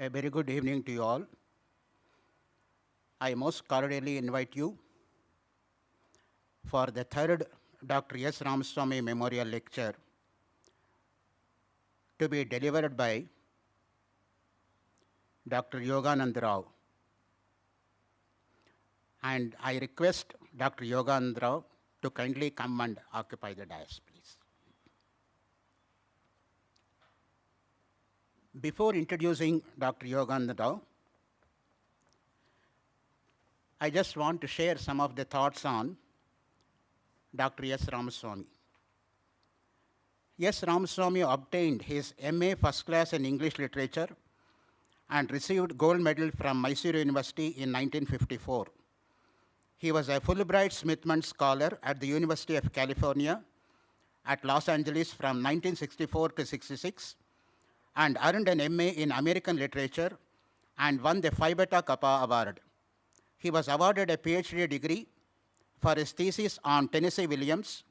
A very good evening to you all. I most cordially invite you for the third Dr. S. Ramaswamy Memorial Lecture to be delivered by Dr. Yoganandarao. And I request Dr. Yoganandarao to kindly come and occupy the dais, please. Before introducing Dr. Yoganandarao, I just want to share some of the thoughts on Dr. S. Ramaswamy. S. Ramaswamy obtained his MA First Class in English Literature and received gold medal from Mysore University in 1954. He was a Fulbright Smithman Scholar at the University of California at Los Angeles from 1964 to 66 and earned an MA in American Literature and won the Phi Beta Kappa Award. He was awarded a PhD degree for his thesis on Tennessee Williams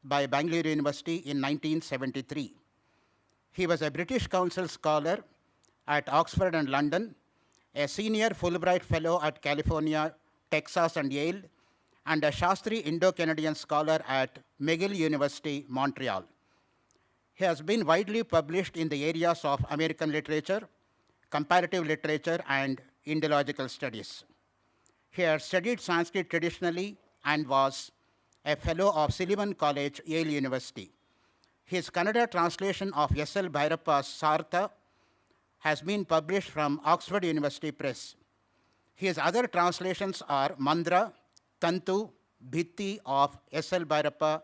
by Bengaluru University in 1973. He was a British Council Scholar at Oxford and London, a Senior Fulbright Fellow at California, Texas and Yale, and a Shastri Indo-Canadian Scholar at McGill University, Montreal. He has been widely published in the areas of American literature, comparative literature, and Indological studies. He has studied Sanskrit traditionally and was a fellow of Sullivan College, Yale University. His Kannada translation of S.L. Bhairappa's Sartha has been published from Oxford University Press. His other translations are Mandra, Tantu, Bhitti of S.L. Bhairappa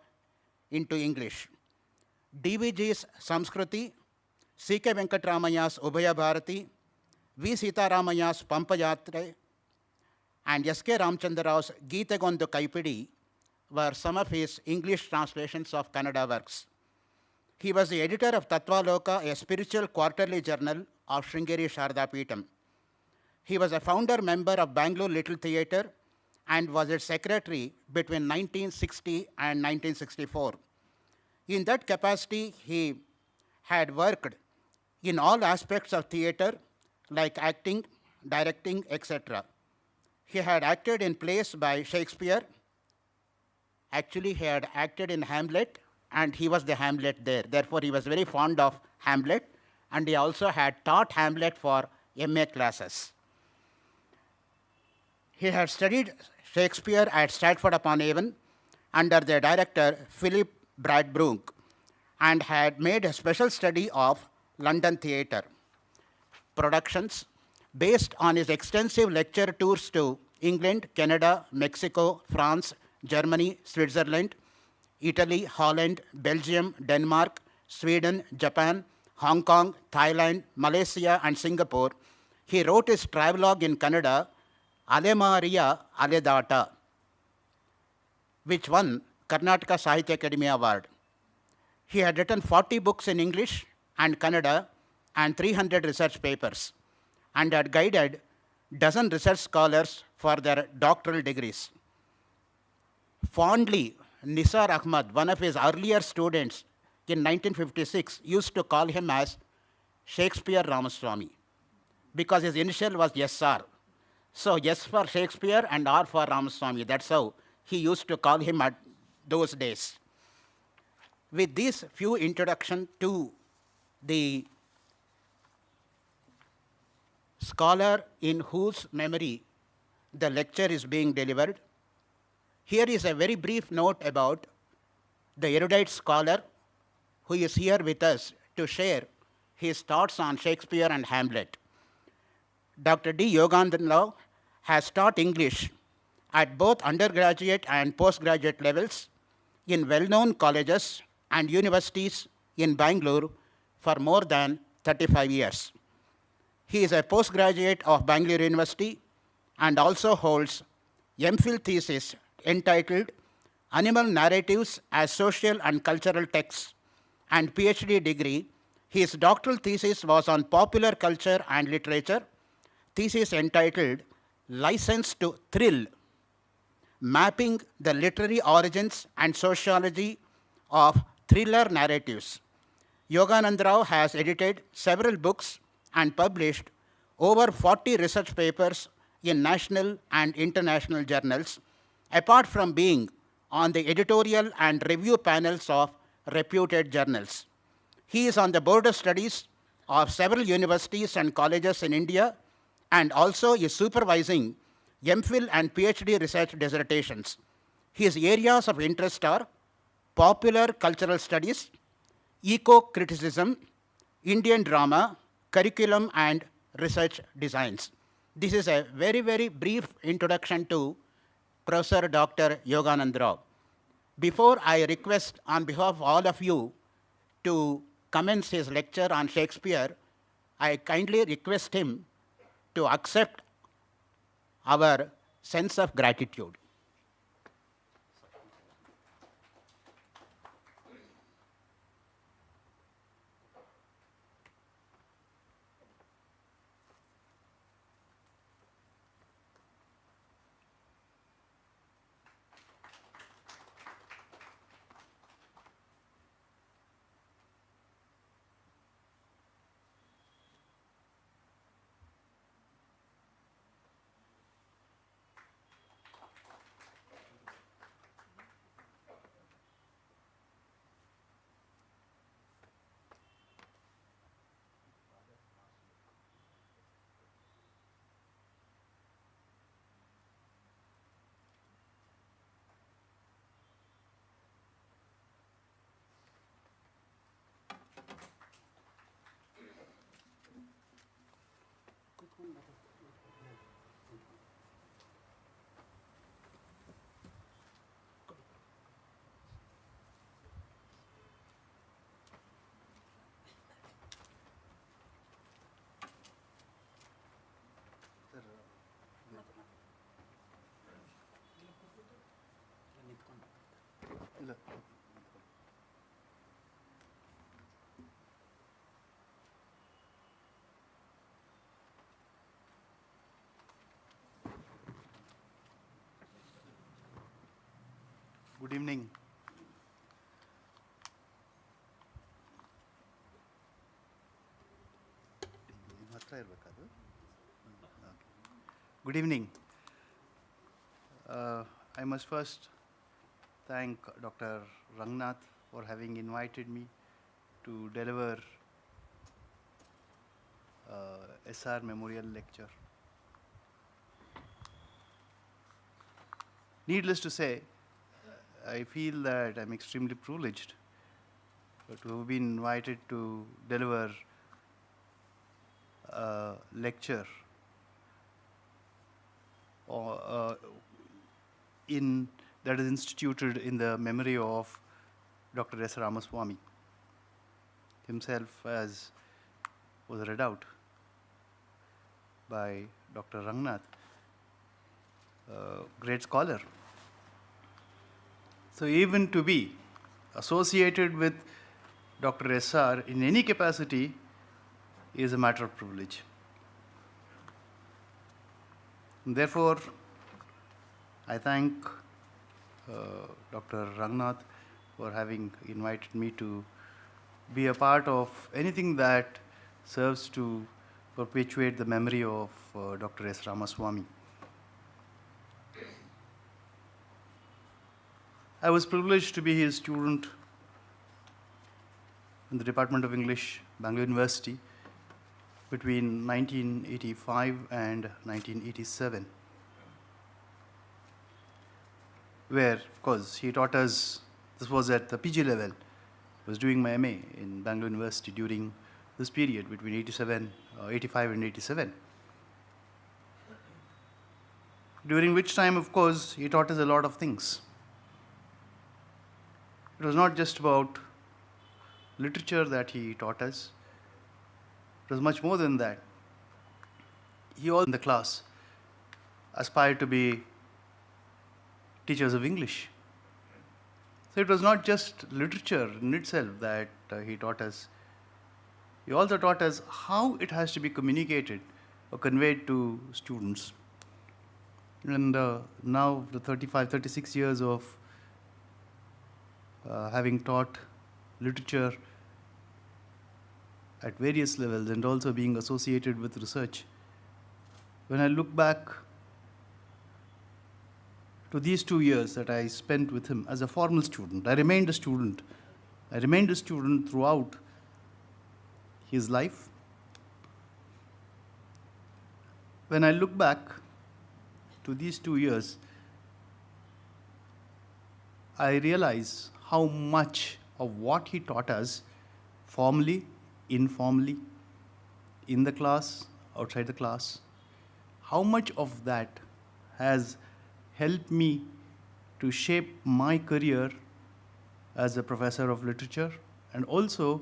into English, DVG's Samskruti, C.K. Venkatramaya's Ubhaya Bharati, V. Sitaramaya's Pampayatre, and S.K. Ramchandrao's Geetagondu Kaipidi were some of his English translations of Kannada works. He was the editor of Tattva-loka, a spiritual quarterly journal of Sringeri Sharda Peetham. He was a founder member of Bengaluru Little Theatre and was its secretary between 1960 and 1964. In that capacity, he had worked in all aspects of theatre, like acting, directing, etc. He had acted in plays by Shakespeare. Actually, he had acted in Hamlet, and he was the Hamlet there. Therefore, he was very fond of Hamlet, and he also had taught Hamlet for MA classes. He had studied Shakespeare at Stratford-upon-Avon under the director Philip Bradbrook and had made a special study of London theatre productions based on his extensive lecture tours to England, Canada, Mexico, France, Germany, Switzerland, Italy, Holland, Belgium, Denmark, Sweden, Japan, Hong Kong, Thailand, Malaysia, and Singapore. He wrote his travelogue in Kannada, Alemariya Aledata, which won Karnataka Sahitya Academy Award. He had written 40 books in English and Kannada and 300 research papers, and had guided dozen research scholars for their doctoral degrees. Fondly, Nisar Ahmad, one of his earlier students in 1956, used to call him as Shakespeare Ramaswamy because his initial was SR. So S for Shakespeare and R for Ramaswamy. That's how he used to call him at those days. With these few introduction to the scholar in whose memory the lecture is being delivered, here is a very brief note about the erudite scholar who is here with us to share his thoughts on Shakespeare and Hamlet. Dr. D Yoganandarao has taught English at both undergraduate and postgraduate levels in well-known colleges and universities in Bengaluru for more than 35 years. He is a postgraduate of Bengaluru University and also holds MPhil thesis entitled Animal Narratives as Social and Cultural Texts and PhD degree. His doctoral thesis was on popular culture and literature, thesis entitled License to Thrill, Mapping the Literary Origins and Sociology of Thriller Narratives. Yoganandarao has edited several books and published over 40 research papers in national and international journals, apart from being on the editorial and review panels of reputed journals. He is on the board of studies of several universities and colleges in India, and also is supervising MPhil and PhD research dissertations. His areas of interest are popular cultural studies, eco-criticism, Indian drama, curriculum, and research designs. This is a very, very brief introduction to Professor Dr. Yoganandarao. Before I request on behalf of all of you to commence his lecture on Shakespeare, I kindly request him to accept our sense of gratitude. Good evening. Good evening. I must first thank Dr. Rangnath for having invited me to deliver SR Memorial Lecture. Needless to say, I feel that I'm extremely privileged to have been invited to deliver a lecture that is instituted in the memory of Dr. S. Ramaswamy, himself as was read out by Dr. Rangnath, a great scholar. So even to be associated with Dr. S.R. in any capacity is a matter of privilege. And therefore, I thank Dr. Rangnath for having invited me to be a part of anything that serves to perpetuate the memory of Dr. S. Ramaswamy. I was privileged to be his student in the Department of English, Bengaluru University, between 1985 and 1987, where, of course, he taught us, this was at the PG level. I was doing my MA in Bengaluru University during this period between 85 and 87, during which time, of course, he taught us a lot of things. It was not just about literature that he taught us. It was much more than that. He all in the class aspired to be teachers of English. So it was not just literature in itself that he taught us. He also taught us how it has to be communicated or conveyed to students. And now the 36 years of having taught literature at various levels and also being associated with research When I look back to these 2 years that I spent with him as a formal student, I remained a student. I remained a student throughout his life. When I look back to these 2 years, I realize how much of what he taught us, formally, informally, in the class, outside the class, how much of that has helped me to shape my career as a professor of literature and also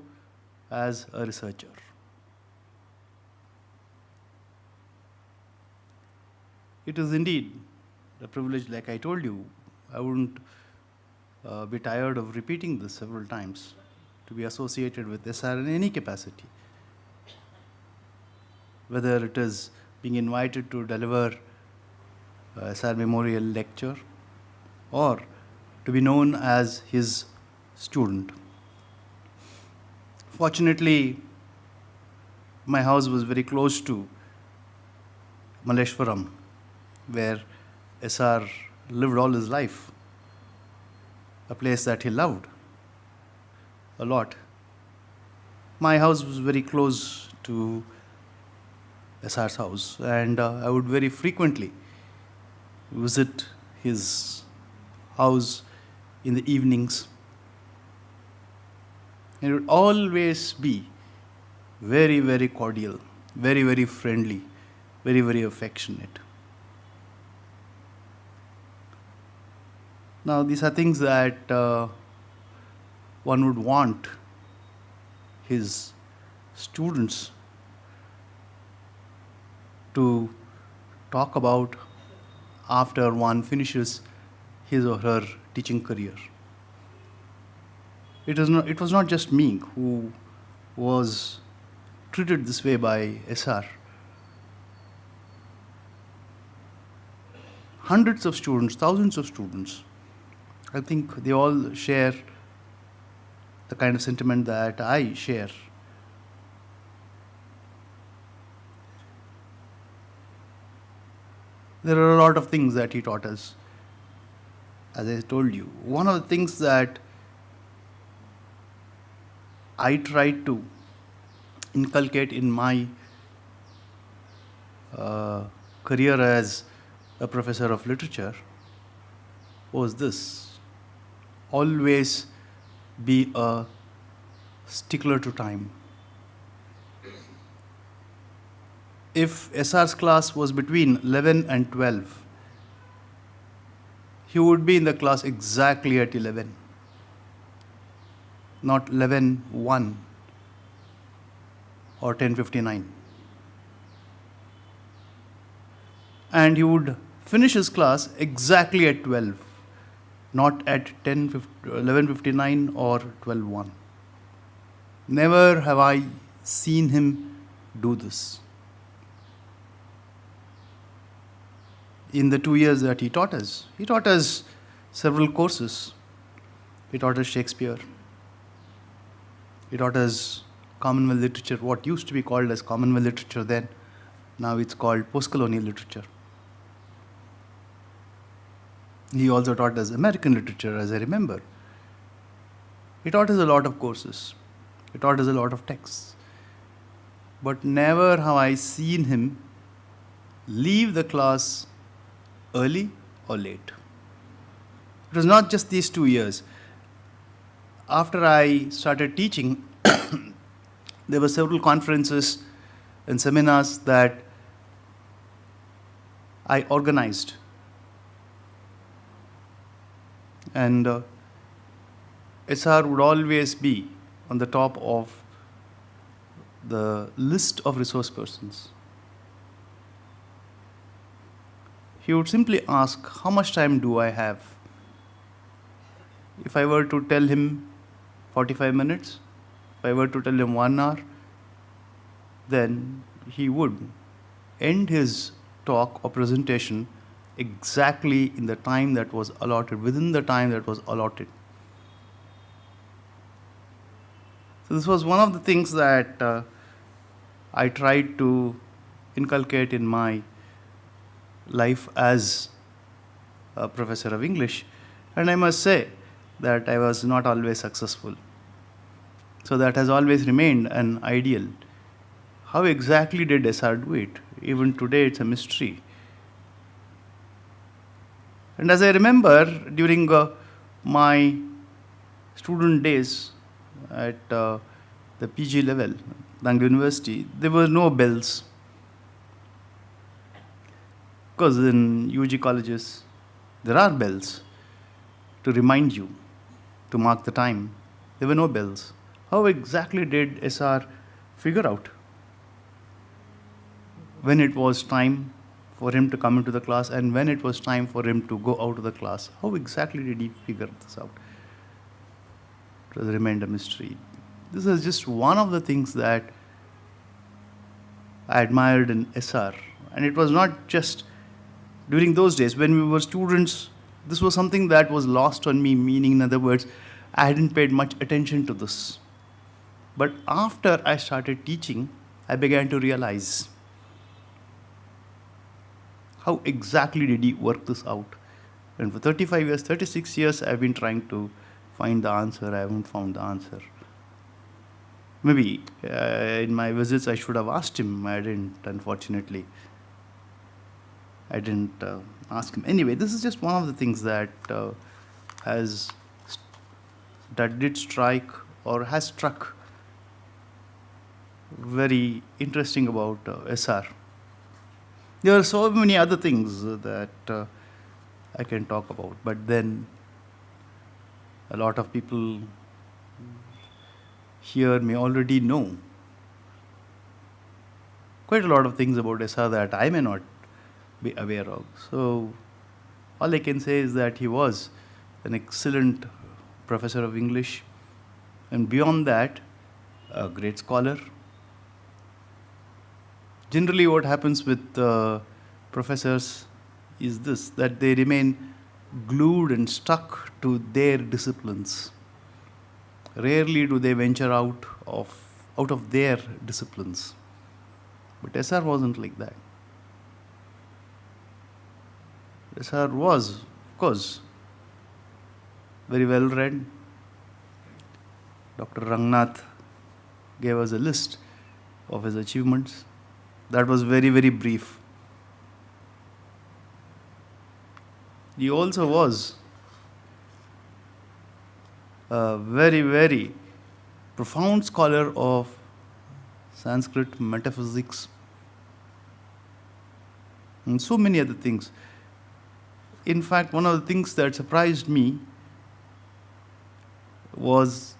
as a researcher. It is indeed a privilege, like I told you. I wouldn't be tired of repeating this several times, to be associated with SR in any capacity. Whether it is being invited to deliver a SR Memorial Lecture or to be known as his student. Fortunately, my house was very close to Malleshwaram, where SR lived all his life, a place that he loved a lot. My house was very close to SR's house, and I would very frequently visit his house in the evenings. And it would always be very, very cordial, very, very friendly, very, very affectionate. Now, these are things that one would want his students to talk about after one finishes his or her teaching career. It was not just me who was treated this way by SR. Hundreds of students, thousands of students, I think they all share the kind of sentiment that I share. There are a lot of things that he taught us. As I told you, one of the things that I tried to inculcate in my career as a professor of literature was this: always be a stickler to time. If SR's class was between 11 and 12, he would be in the class exactly at 11, not 11:01 or 10:59. And he would finish his class exactly at 12, not at 11:59 or 12:01. Never have I seen him do this. In the 2 years that he taught us several courses. He taught us Shakespeare. He taught us Commonwealth literature, what used to be called as Commonwealth literature then. Now it's called post-colonial literature. He also taught us American literature, as I remember. He taught us a lot of courses. He taught us a lot of texts. But never have I seen him leave the class early or late. It was not just these 2 years. After I started teaching, there were several conferences and seminars that I organized. And SR would always be on the top of the list of resource persons. He would simply ask, how much time do I have? If I were to tell him 45 minutes, if I were to tell him 1 hour, then he would end his talk or presentation exactly in the time that was allotted, within the time that was allotted. So this was one of the things that I tried to inculcate in my life as a professor of English, and I must say that I was not always successful. So that has always remained an ideal. How exactly did SR do it? Even today it's a mystery. And as I remember, during my student days at the PG level, Bangalore University, there were no bells. Because in UG colleges, there are bells to remind you, to mark the time. There were no bells. How exactly did SR figure out when it was time for him to come into the class and when it was time for him to go out of the class? How exactly did he figure this out? It has remained a mystery. This is just one of the things that I admired in SR. And it was not just during those days. When we were students, this was something that was lost on me, meaning, in other words, I hadn't paid much attention to this. But after I started teaching, I began to realize how exactly did he work this out. And for 35 years, 36 years, I've been trying to find the answer. I haven't found the answer. Maybe in my visits I should have asked him. I didn't, unfortunately. I didn't ask him. Anyway, this is just one of the things that did strike or has struck very interesting about SR. There are so many other things that I can talk about, but then a lot of people here may already know quite a lot of things about SR that I may not be aware of. So all I can say is that he was an excellent professor of English, and beyond that, a great scholar. Generally what happens with professors is this, that they remain glued and stuck to their disciplines. Rarely do they venture out of their disciplines. But SR wasn't like that. SR was, of course, very well read. Dr. Rangnath gave us a list of his achievements. That was very, very brief. He also was a very, very profound scholar of Sanskrit metaphysics and so many other things. In fact, one of the things that surprised me was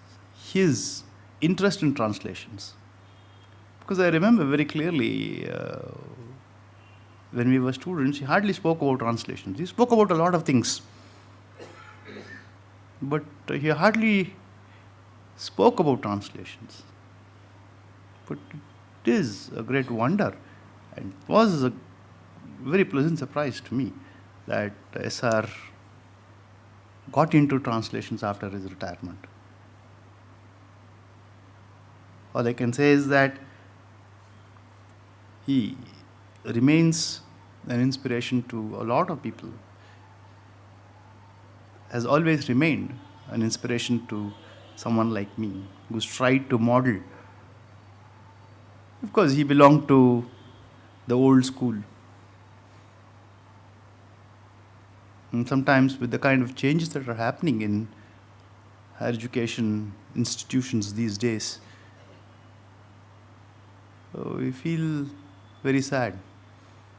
his interest in translations. Because I remember very clearly when we were students, he hardly spoke about translations. He spoke about a lot of things. But he hardly spoke about translations. But it is a great wonder, and it was a very pleasant surprise to me that SR got into translations after his retirement. All I can say is that he remains an inspiration to a lot of people, has always remained an inspiration to someone like me who's tried to model. Of course, he belonged to the old school. And sometimes with the kind of changes that are happening in higher education institutions these days, we feel very sad,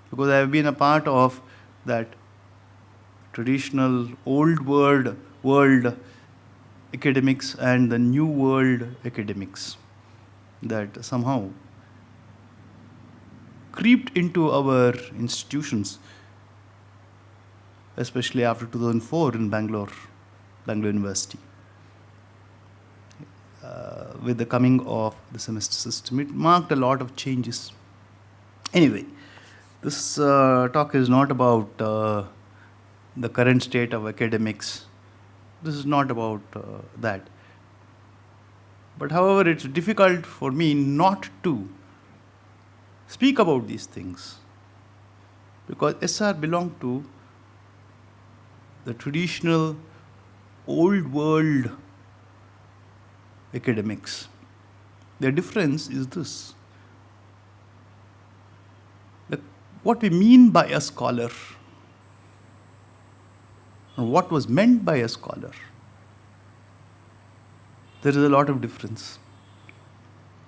because I have been a part of that traditional old world academics and the new world academics that somehow creeped into our institutions, especially after 2004 in Bangalore University. With the coming of the semester system, it marked a lot of changes. Anyway, this talk is not about the current state of academics. This is not about that. But however, it's difficult for me not to speak about these things. because SR belonged to the traditional old world academics. The difference is this. What we mean by a scholar, and what was meant by a scholar, there is a lot of difference.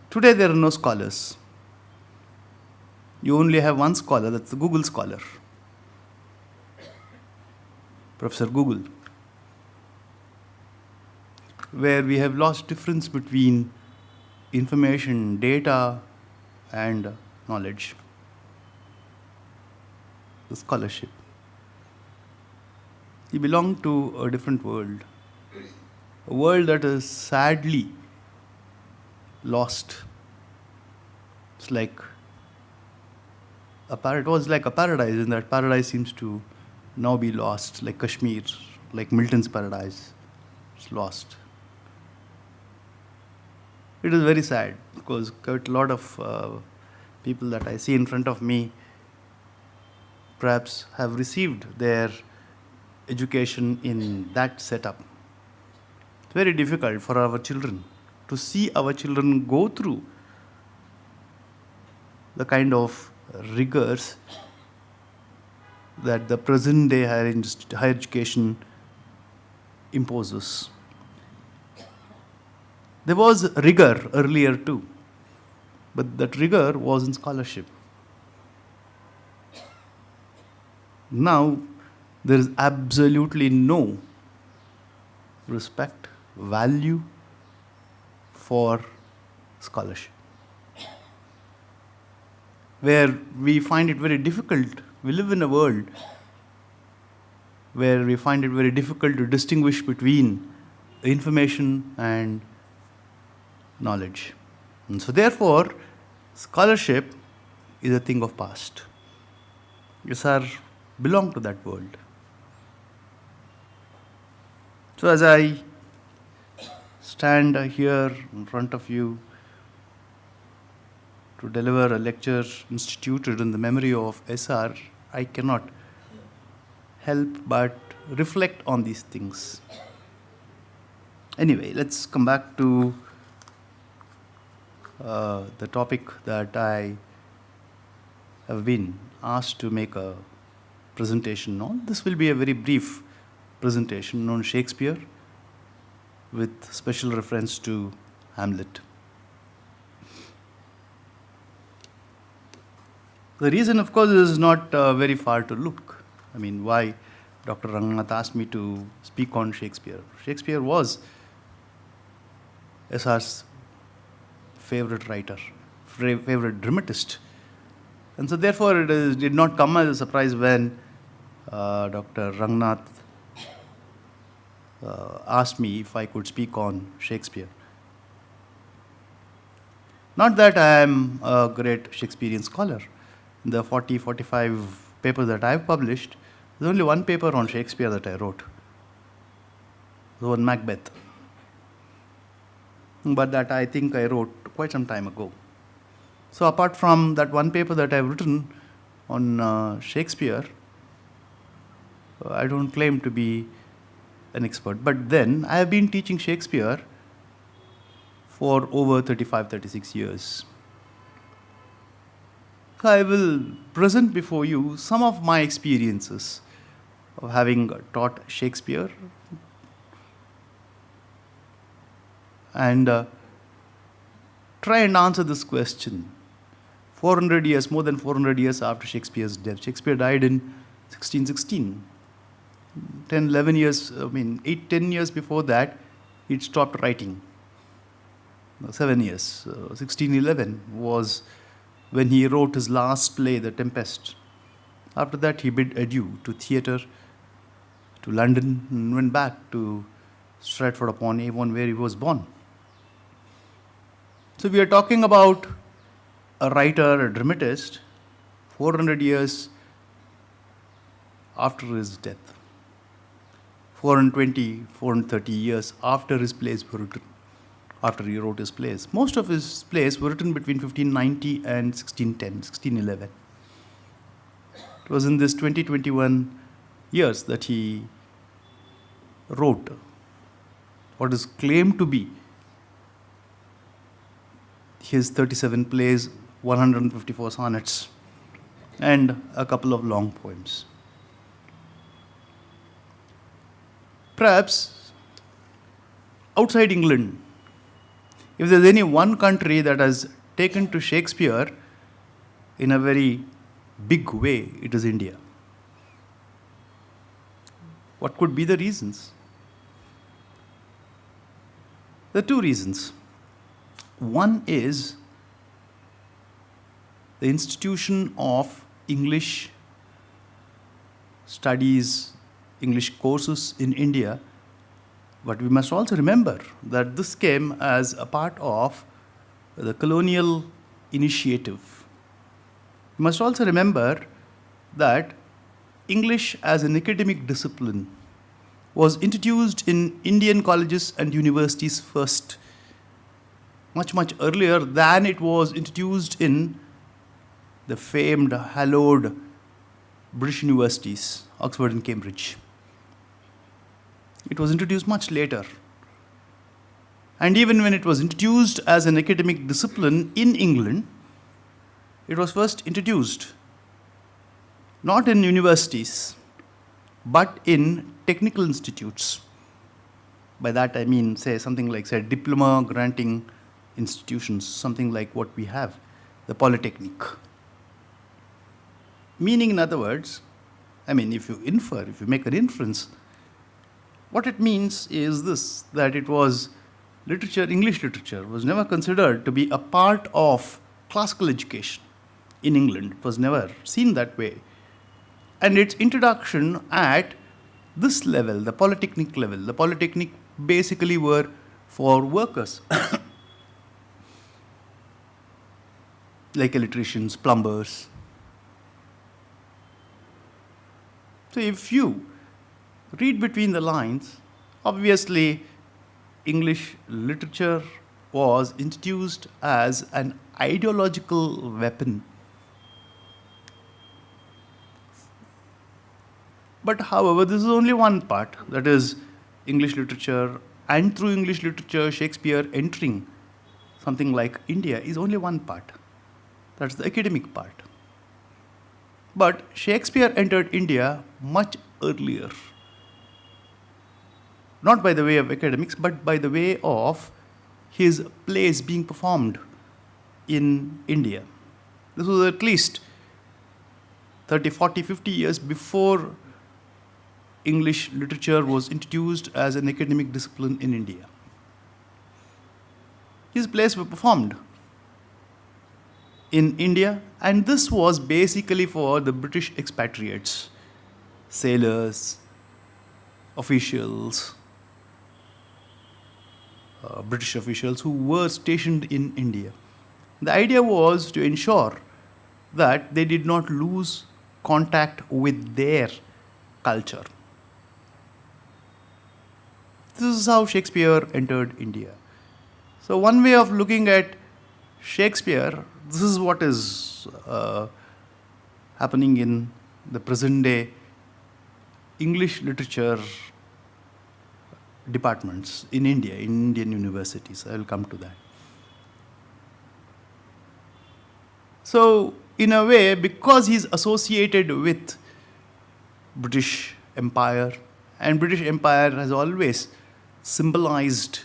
Today there are no scholars. You only have one scholar, that's the Google scholar, Professor Google, where we have lost difference between information, data, and knowledge. The scholarship. He belonged to a different world, a world that is sadly lost. It's like it was like a paradise, and that paradise seems to now be lost, like Kashmir, like Milton's paradise. It's lost. It is very sad because quite a lot of people that I see in front of me perhaps have received their education in that setup. It's very difficult for our children to see our children go through the kind of rigors that the present day higher education imposes. There was rigor earlier too, but that rigor was in scholarship. Now, there is absolutely no respect, value for scholarship. Where we find it very difficult, we live in a world where we find it very difficult to distinguish between information and knowledge. And so therefore, scholarship is a thing of past. SR belong to that world. So as I stand here in front of you to deliver a lecture instituted in the memory of SR, I cannot help but reflect on these things. Anyway, let's come back to the topic that I have been asked to make a presentation on. This will be a very brief presentation on Shakespeare with special reference to Hamlet. The reason, of course, is not very far to look. I mean, why Dr. Ranganath asked me to speak on Shakespeare. Shakespeare was SR's favorite writer, favorite dramatist. And so therefore it did not come as a surprise when Dr. Ranganath asked me if I could speak on Shakespeare. Not that I am a great Shakespearean scholar. In the 45 papers that I have published, there's only one paper on Shakespeare that I wrote. The one Macbeth. But that I think I wrote quite some time ago. So apart from that one paper that I've written on Shakespeare, I don't claim to be an expert. But then I have been teaching Shakespeare for over 36 years. So I will present before you some of my experiences of having taught Shakespeare and try and answer this question. 400 years, more than 400 years after Shakespeare's death. Shakespeare died in 1616. 10 years before that, he'd stopped writing. 7 years. 1611 was when he wrote his last play, The Tempest. After that, he bid adieu to theatre, to London, and went back to Stratford-upon-Avon, where he was born. So we are talking about a writer, a dramatist, 400 years after his death. 430 years after his plays were written, after he wrote his plays. Most of his plays were written between 1590 and 1610, 1611. It was in this 2021 years that he wrote what is claimed to be his 37 plays, 154 sonnets, and a couple of long poems. Perhaps outside England, if there's any one country that has taken to Shakespeare in a very big way, it is India. What could be the reasons? There are two reasons. One is the institution of English studies, English courses in India. But we must also remember that this came as a part of the colonial initiative. We must also remember that English as an academic discipline was introduced in Indian colleges and universities first, much, much earlier than it was introduced in the famed, hallowed British universities, Oxford and Cambridge. It was introduced much later. And even when it was introduced as an academic discipline in England, it was first introduced not in universities, but in technical institutes. By that I mean, say, something like, say, diploma granting institutions, something like what we have, the Polytechnic. Meaning, in other words, I mean, if you make an inference, what it means is this, that it was literature, English literature, was never considered to be a part of classical education in England. It was never seen that way. And its introduction at this level, the Polytechnic level, the Polytechnic basically were for workers, like electricians, plumbers. So if you read between the lines, obviously English literature was introduced as an ideological weapon. But however, this is only one part, that is English literature, and through English literature, Shakespeare entering something like India is only one part. That's the academic part. But Shakespeare entered India much earlier. Not by the way of academics, but by the way of his plays being performed in India. This was at least 30, 40, 50 years before English literature was introduced as an academic discipline in India. His plays were performed in India, and this was basically for the British expatriates, sailors, officials, British officials who were stationed in India. The idea was to ensure that they did not lose contact with their culture. This is how Shakespeare entered India. So one way of looking at Shakespeare, this is what is happening in the present day English literature departments in India, in Indian universities. I will come to that. So, in a way, because he's associated with British Empire, and British Empire has always symbolized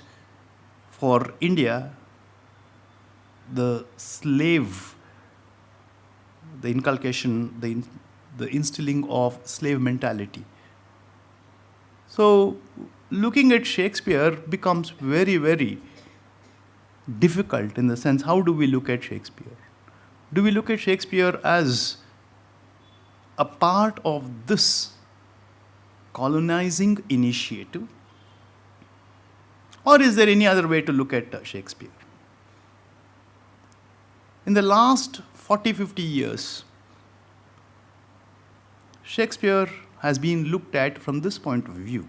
for India the slave, the inculcation, the instilling of slave mentality. So, looking at Shakespeare becomes very, very difficult in the sense, how do we look at Shakespeare? Do we look at Shakespeare as a part of this colonizing initiative? Or is there any other way to look at Shakespeare? In the last 40, 50 years, Shakespeare has been looked at from this point of view.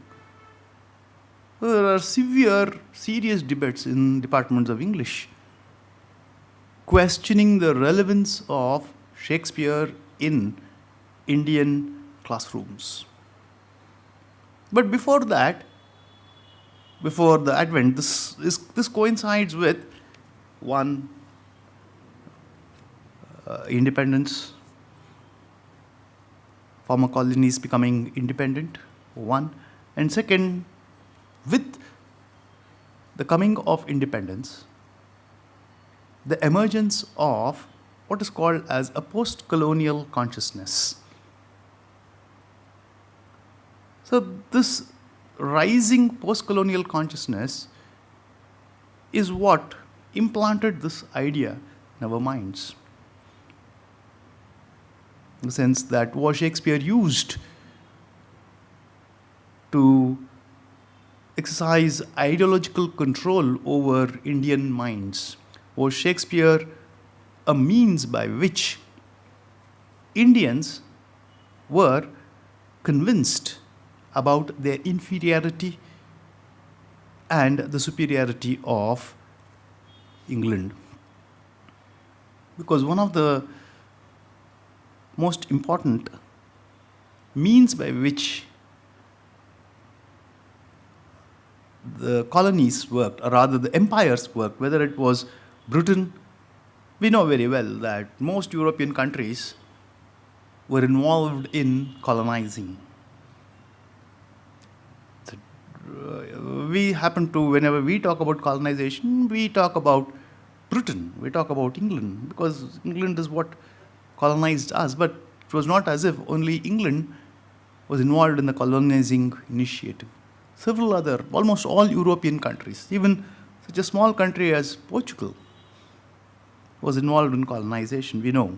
There are serious debates in departments of English questioning the relevance of Shakespeare in Indian classrooms. But before that, before the advent, this coincides with one, independence, former colonies becoming independent, one, and second, with the coming of independence, the emergence of what is called as a post-colonial consciousness. So this rising post-colonial consciousness is what implanted this idea in our minds. In the sense that what Shakespeare used to exercise ideological control over Indian minds. Was Shakespeare a means by which Indians were convinced about their inferiority and the superiority of England? Because one of the most important means by which the colonies worked, or rather the empires worked, whether it was Britain, we know very well that most European countries were involved in colonizing. So, we happen to, whenever we talk about colonization, we talk about Britain, we talk about England, because England is what colonized us, but it was not as if only England was involved in the colonizing initiative. Several other, almost all European countries, even such a small country as Portugal, was involved in colonization. We know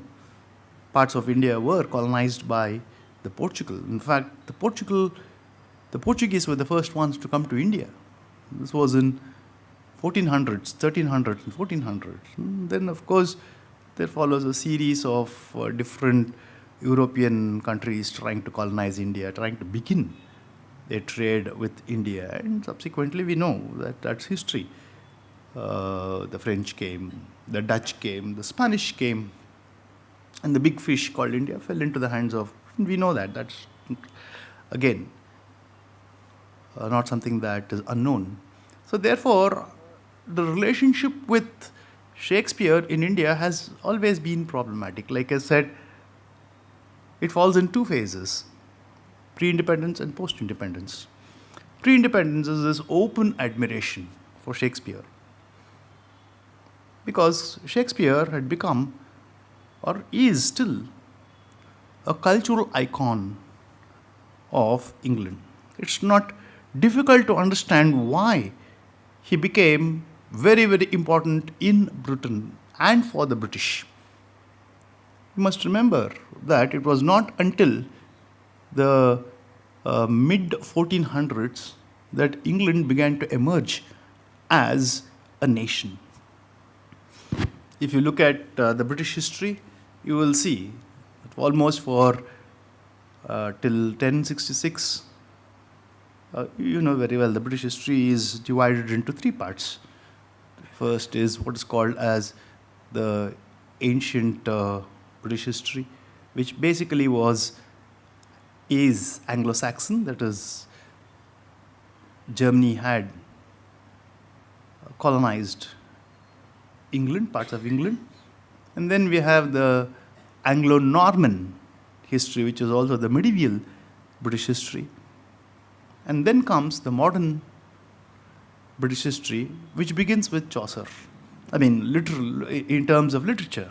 parts of India were colonized by the Portugal. In fact, the Portuguese were the first ones to come to India. This was in 1400s, 1300s, and 1400s. Then, of course, there follows a series of different European countries trying to colonize India, trying to begin their trade with India, and subsequently we know that that's history. The French came, the Dutch came, the Spanish came, and the big fish called India fell into the hands of, we know that, that's again not something that is unknown. So therefore, the relationship with Shakespeare in India has always been problematic. Like I said, it falls in two phases: pre-independence and post-independence. Pre-independence is this open admiration for Shakespeare, because Shakespeare had become, or is still, a cultural icon of England. It's not difficult to understand why he became very, very important in Britain and for the British. You must remember that it was not until the mid 1400s that England began to emerge as a nation. If you look at the British history, you will see that almost for till 1066, you know very well, the British history is divided into three parts. First is what is called as the ancient British history, which basically is Anglo-Saxon, that is, Germany had colonized England, parts of England. And then we have the Anglo-Norman history, which is also the medieval British history. And then comes the modern British history, which begins with Chaucer. I mean, literal, in terms of literature.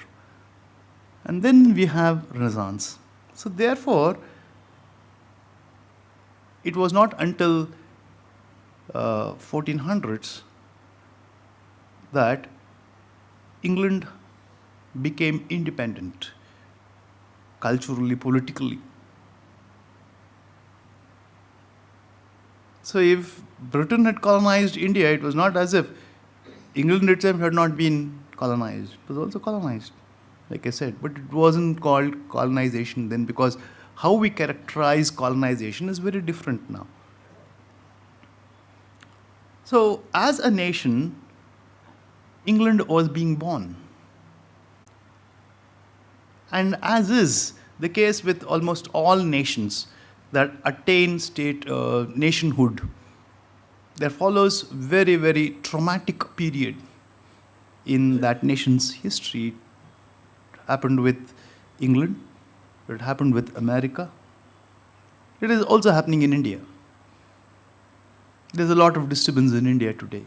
And then we have Renaissance. So therefore, it was not until 1400s that England became independent, culturally, politically. So if Britain had colonized India, it was not as if England itself had not been colonized. It was also colonized, like I said. But it wasn't called colonization then, because how we characterize colonization is very different now. So as a nation, England was being born. And as is the case with almost all nations that attain state nationhood. There follows very, very traumatic period in that nation's history. It happened with England, it happened with America. It is also happening in India. There's a lot of disturbance in India today.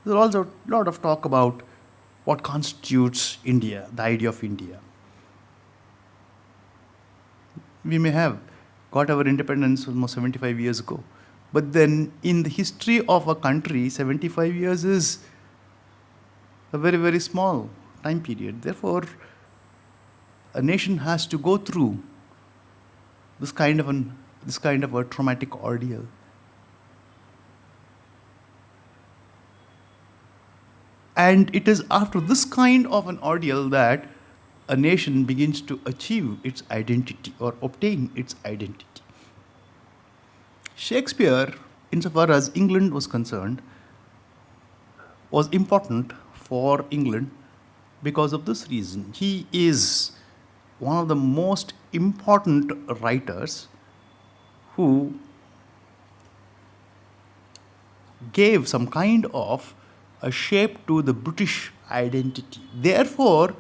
There's also a lot of talk about what constitutes India, the idea of India. We may have got our independence almost 75 years ago. But then in the history of a country, 75 years is a very, very small time period. Therefore, a nation has to go through this kind of a traumatic ordeal. And it is after this kind of an ordeal that a nation begins to achieve its identity or obtain its identity. Shakespeare, insofar as England was concerned, was important for England because of this reason. He is one of the most important writers who gave some kind of a shape to the British identity. Therefore,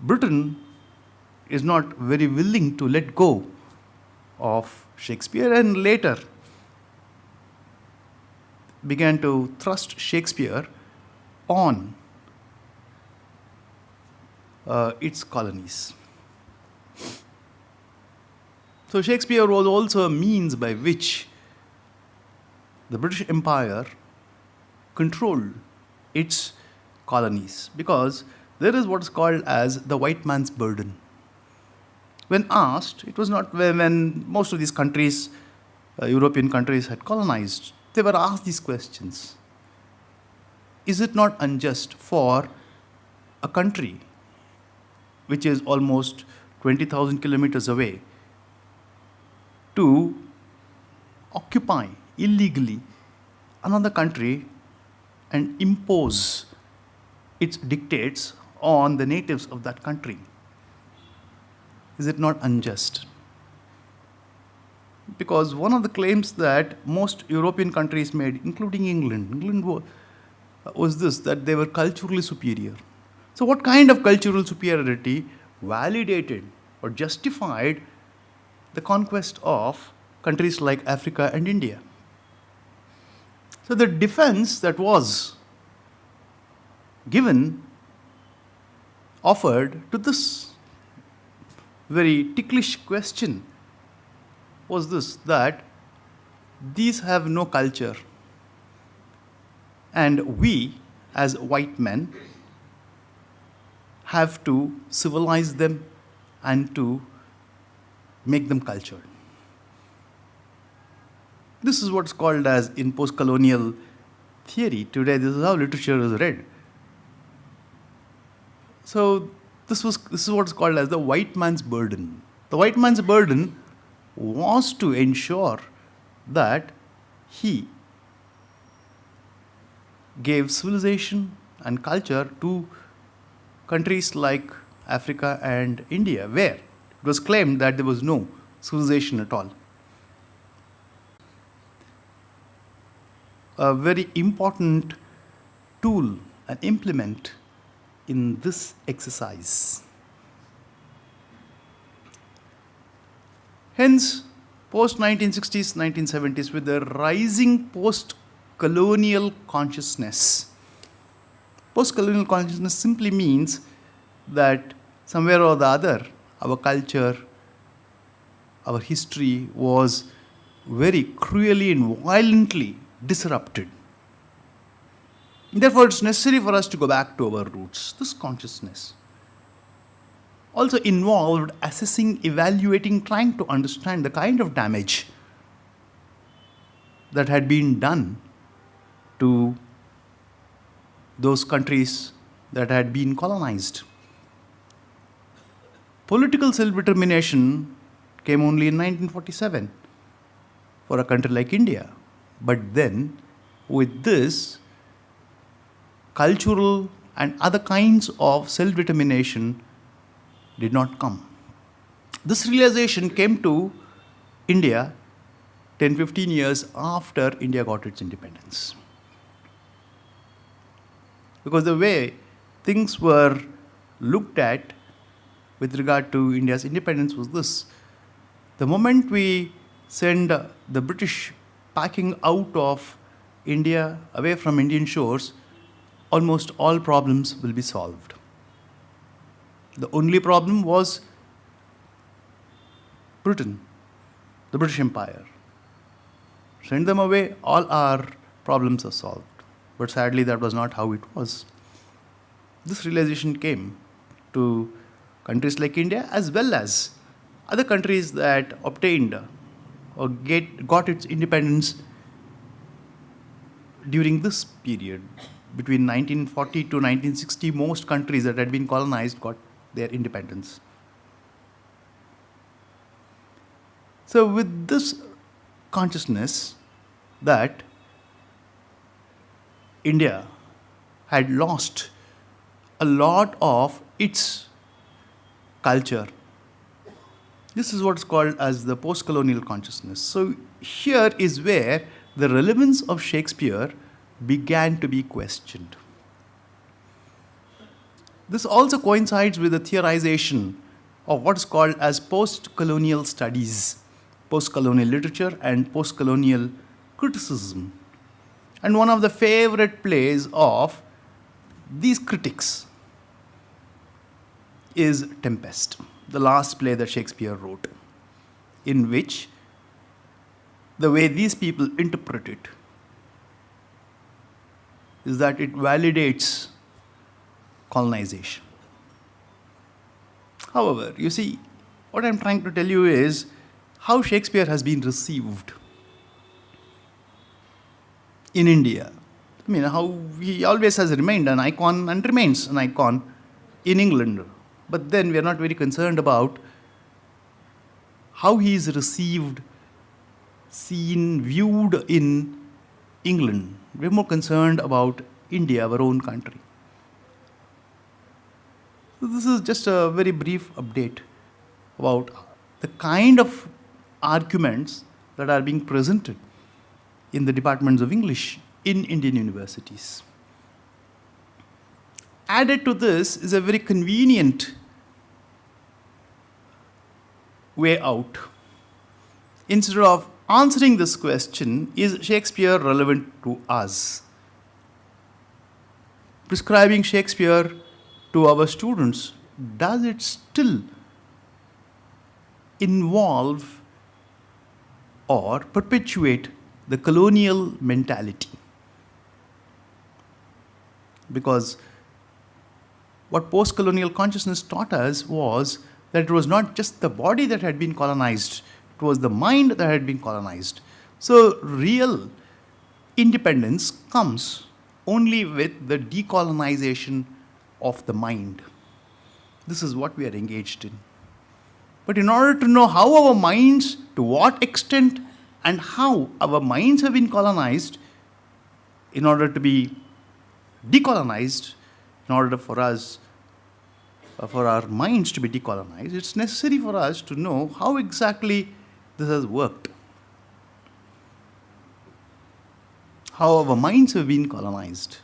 Britain is not very willing to let go of Shakespeare, and later began to thrust Shakespeare on its colonies. So Shakespeare was also a means by which the British Empire controlled its colonies, because there is what is called as the white man's burden. When asked, it was not when most of these countries, European countries had colonized, they were asked these questions. Is it not unjust for a country which is almost 20,000 kilometers away to occupy illegally another country and impose its dictates on the natives of that country? Is it not unjust? Because one of the claims that most European countries made, including England was this, that they were culturally superior. So what kind of cultural superiority validated or justified the conquest of countries like Africa and India? So the defense that was offered to this very ticklish question was this, that these have no culture, and we as white men have to civilize them and to make them cultured. This is what's called as, in post-colonial theory today, this is how literature is read. So this is what's called as the white man's burden. The white man's burden was to ensure that he gave civilization and culture to countries like Africa and India, where it was claimed that there was no civilization at all. A very important tool and implement in this exercise. Hence, post-1960s, 1970s, with the rising post-colonial consciousness. Post-colonial consciousness simply means that somewhere or the other, our culture, our history was very cruelly and violently disrupted. Therefore, it's necessary for us to go back to our roots. This consciousness also involved assessing, evaluating, trying to understand the kind of damage that had been done to those countries that had been colonized. Political self-determination came only in 1947 for a country like India. But then, with this, cultural and other kinds of self-determination did not come. This realization came to India 10-15 years after India got its independence. Because the way things were looked at with regard to India's independence was this. The moment we send the British packing out of India, away from Indian shores, almost all problems will be solved. The only problem was Britain, the British Empire. Send them away, all our problems are solved. But sadly, that was not how it was. This realization came to countries like India as well as other countries that obtained or got its independence during this period. Between 1940 to 1960, most countries that had been colonized got their independence. So with this consciousness that India had lost a lot of its culture, this is what's called as the post-colonial consciousness. So here is where the relevance of Shakespeare began to be questioned. This also coincides with the theorization of what's called as post-colonial studies, post-colonial literature and post-colonial criticism. And one of the favorite plays of these critics is Tempest, the last play that Shakespeare wrote, in which the way these people interpret it is that it validates colonization. However, you see, what I'm trying to tell you is how Shakespeare has been received in India. I mean, how he always has remained an icon and remains an icon in England. But then we are not very concerned about how he is received, seen, viewed in England. We're more concerned about India, our own country. So this is just a very brief update about the kind of arguments that are being presented in the departments of English in Indian universities. Added to this is a very convenient way out. Instead of answering this question, is Shakespeare relevant to us? Prescribing Shakespeare to our students, does it still involve or perpetuate the colonial mentality? Because what post-colonial consciousness taught us was that it was not just the body that had been colonized, it was the mind that had been colonized. So real independence comes only with the decolonization of the mind. This is what we are engaged in. But in order to know how our minds, to what extent and how our minds have been colonized, in order to be decolonized, in order for us, for our minds to be decolonized, it's necessary for us to know how exactly this has worked. How our minds have been colonized.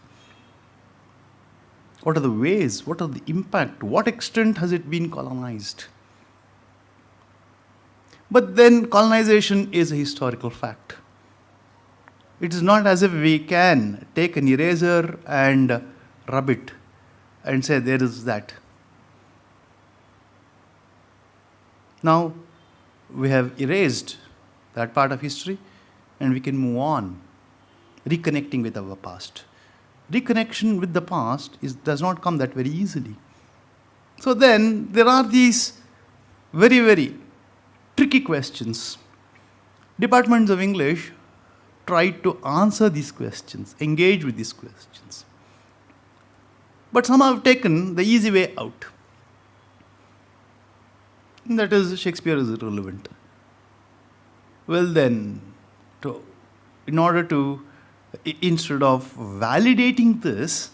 What are the ways? What are the impact? To what extent has it been colonized? But then colonization is a historical fact. It is not as if we can take an eraser and rub it and say there is that. Now we have erased that part of history and we can move on, reconnecting with our past. Reconnection with the past does not come that very easily. So then there are these very, very tricky questions. Departments of English try to answer these questions, engage with these questions. But some have taken the easy way out. And that is, Shakespeare is irrelevant. Well then, instead of validating this,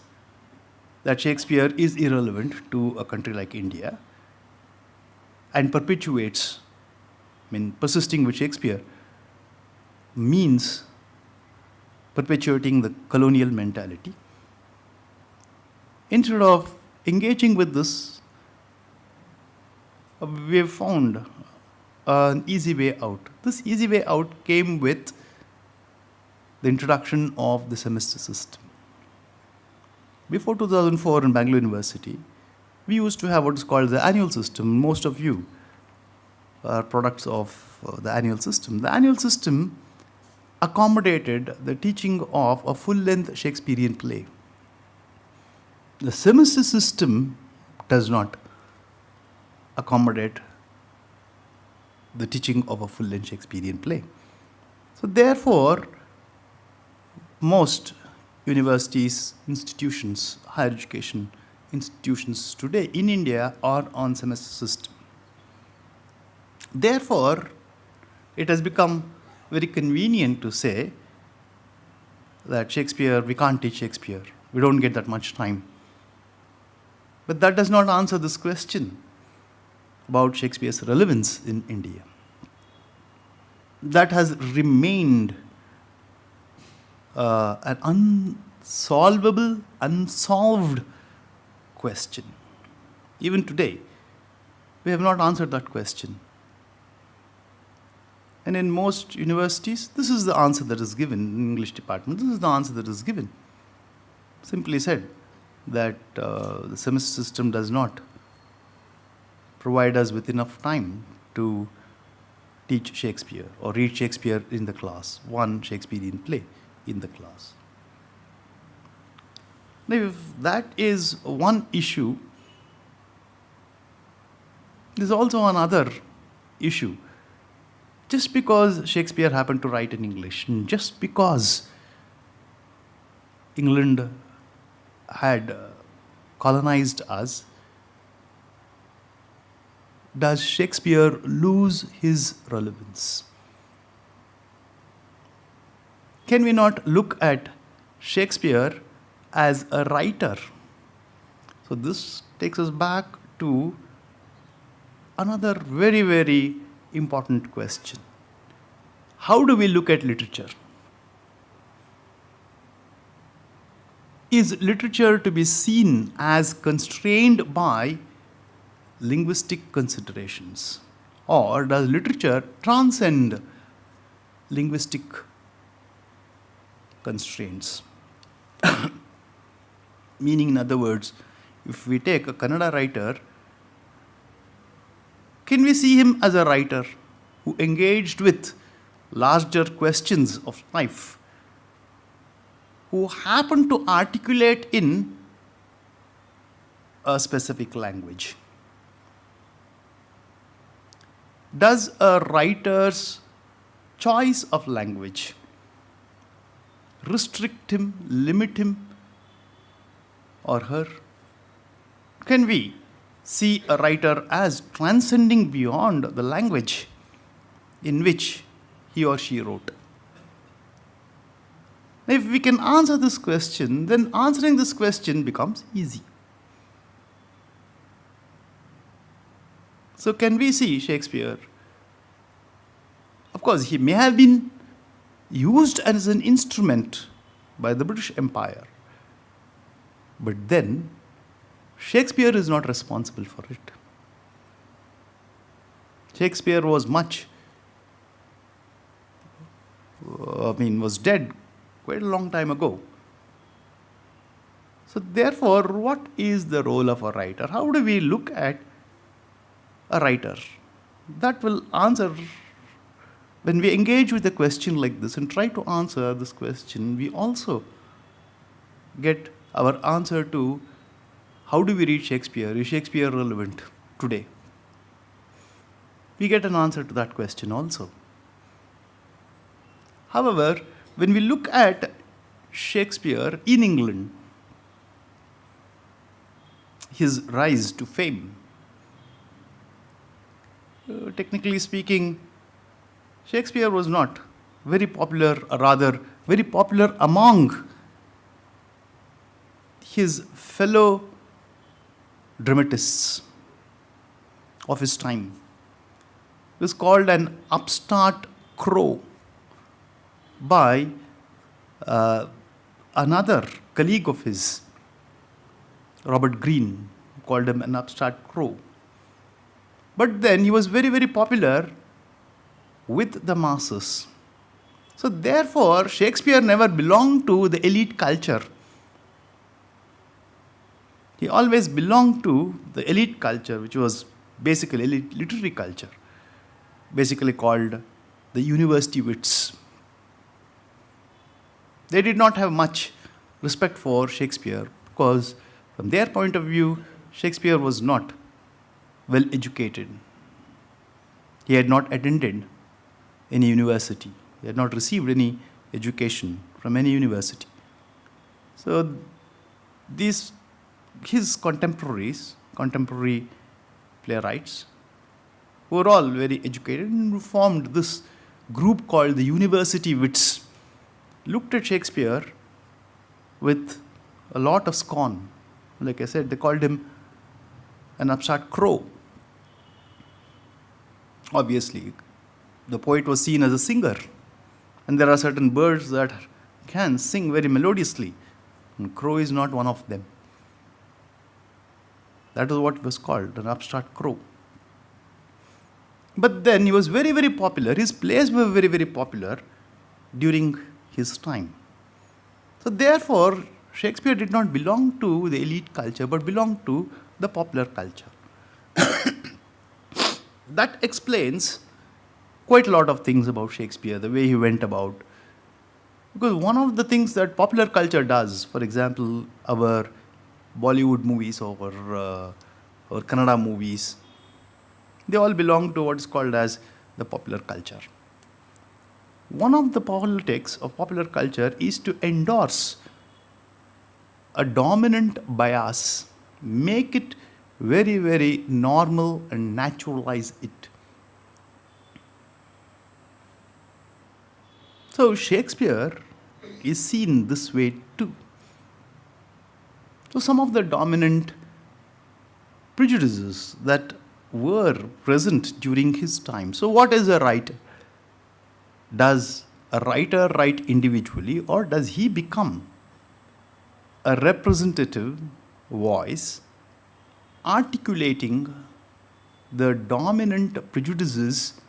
that Shakespeare is irrelevant to a country like India, and perpetuates, persisting with Shakespeare means perpetuating the colonial mentality. Instead of engaging with this, we have found an easy way out. This easy way out came with the introduction of the semester system. Before 2004 in Bengaluru University, we used to have what is called the annual system. Most of you are products of the annual system. The annual system accommodated the teaching of a full-length Shakespearean play. The semester system does not accommodate the teaching of a full-length Shakespearean play. So therefore, most universities, institutions, higher education institutions today in India are on semester system. Therefore, it has become very convenient to say that Shakespeare, we can't teach Shakespeare. We don't get that much time. But that does not answer this question about Shakespeare's relevance in India. That has remained an unsolved question. Even today, we have not answered that question. And in most universities, this is the answer that is given. In English department, this is the answer that is given. Simply said that the semester system does not provide us with enough time to teach Shakespeare or read Shakespeare in the class, one Shakespearean play in the class. Now, if that is one issue, there's also another issue. Just because Shakespeare happened to write in English, and just because England had colonized us, does Shakespeare lose his relevance? Can we not look at Shakespeare as a writer? So this takes us back to another very, very important question. How do we look at literature? Is literature to be seen as constrained by linguistic considerations? Or does literature transcend linguistic constraints? Meaning, in other words, if we take a Kannada writer, can we see him as a writer who engaged with larger questions of life, who happened to articulate in a specific language? Does a writer's choice of language restrict him, limit him or her? Can we see a writer as transcending beyond the language in which he or she wrote? If we can answer this question, then answering this question becomes easy. So can we see Shakespeare? Of course, he may have been used as an instrument by the British Empire, but then Shakespeare is not responsible for it. Shakespeare was was dead quite a long time ago. So therefore, what is the role of a writer? How do we look at a writer? That will answer, when we engage with a question like this and try to answer this question, we also get our answer to how do we read Shakespeare? Is Shakespeare relevant today? We get an answer to that question also. However, when we look at Shakespeare in England, his rise to fame, technically speaking, Shakespeare was not very popular, or rather very popular among his fellow dramatists of his time. He was called an upstart crow by another colleague of his, Robert Greene, called him an upstart crow. But then he was very, very popular with the masses. So therefore, Shakespeare never belonged to the elite culture. He always belonged to the elite culture, which was basically elite literary culture, basically called the university wits. They did not have much respect for Shakespeare because, from their point of view, Shakespeare was not well educated. He had not attended any university. He had not received any education from any university. So his contemporary playwrights, who were all very educated and formed this group called the university wits, looked at Shakespeare with a lot of scorn. Like I said, they called him an upstart crow. Obviously, the poet was seen as a singer, and there are certain birds that can sing very melodiously, and crow is not one of them. That is what was called, an upstart crow. But then he was very, very popular. His plays were very, very popular during his time. So therefore, Shakespeare did not belong to the elite culture, but belonged to the popular culture. That explains quite a lot of things about Shakespeare, the way he went about. Because one of the things that popular culture does, for example, our Bollywood movies or Kannada movies, they all belong to what is called as the popular culture. One of the politics of popular culture is to endorse a dominant bias, make it very, very normal and naturalize it. So Shakespeare is seen this way too. So some of the dominant prejudices that were present during his time. So what is a writer? Does a writer write individually, or does he become a representative voice articulating the dominant prejudices,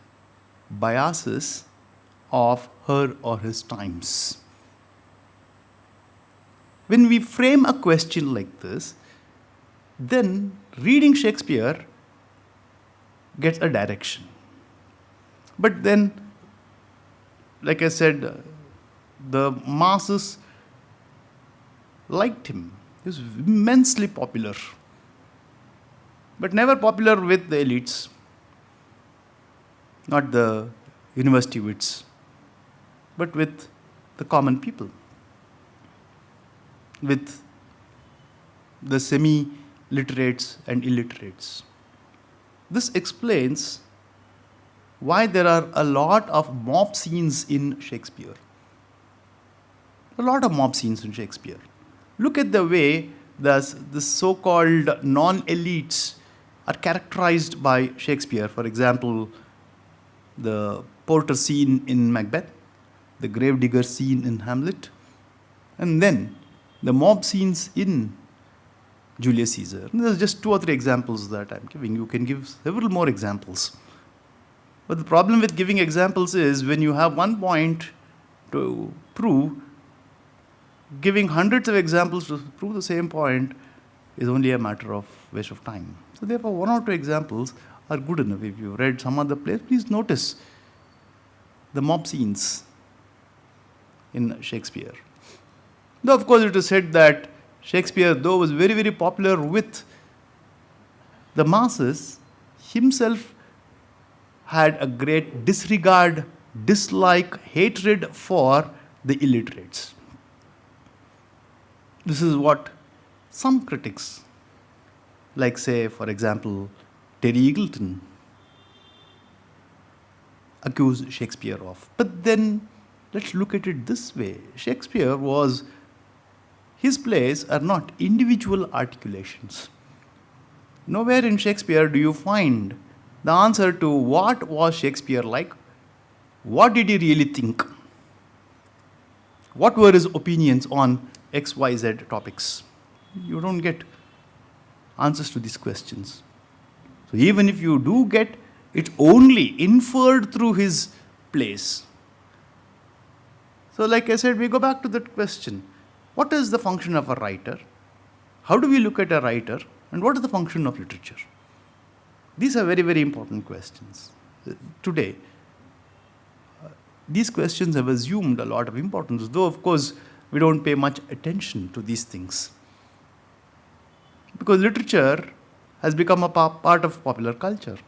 biases of her or his times? When we frame a question like this, then reading Shakespeare gets a direction. But then, like I said, the masses liked him. He was immensely popular, but never popular with the elites, not the university wits, but with the common people, with the semi-literates and illiterates. This explains why there are a lot of mob scenes in Shakespeare. A lot of mob scenes in Shakespeare. Look at the way the so-called non-elites are characterized by Shakespeare. For example, the porter scene in Macbeth, the gravedigger scene in Hamlet, and then the mob scenes in Julius Caesar. And there's just 2 or 3 examples that I'm giving. You can give several more examples. But the problem with giving examples is when you have one point to prove, giving hundreds of examples to prove the same point is only a matter of waste of time. So therefore, 1 or 2 examples are good enough. If you've read some other place, please notice the mob scenes in Shakespeare. Though of course it is said that Shakespeare, though was very, very popular with the masses, himself had a great disregard, dislike, hatred for the illiterates. This is what some critics, like say, for example, Terry Eagleton, accuse Shakespeare of. But then, let's look at it this way. His plays are not individual articulations. Nowhere in Shakespeare do you find the answer to what was Shakespeare like, what did he really think, what were his opinions on XYZ topics. You don't get answers to these questions. So even if you do get, it's only inferred through his plays. So like I said, we go back to that question. What is the function of a writer? How do we look at a writer? And what is the function of literature? These are very, very important questions. Today, these questions have assumed a lot of importance, though of course we don't pay much attention to these things. Because literature has become a part of popular culture,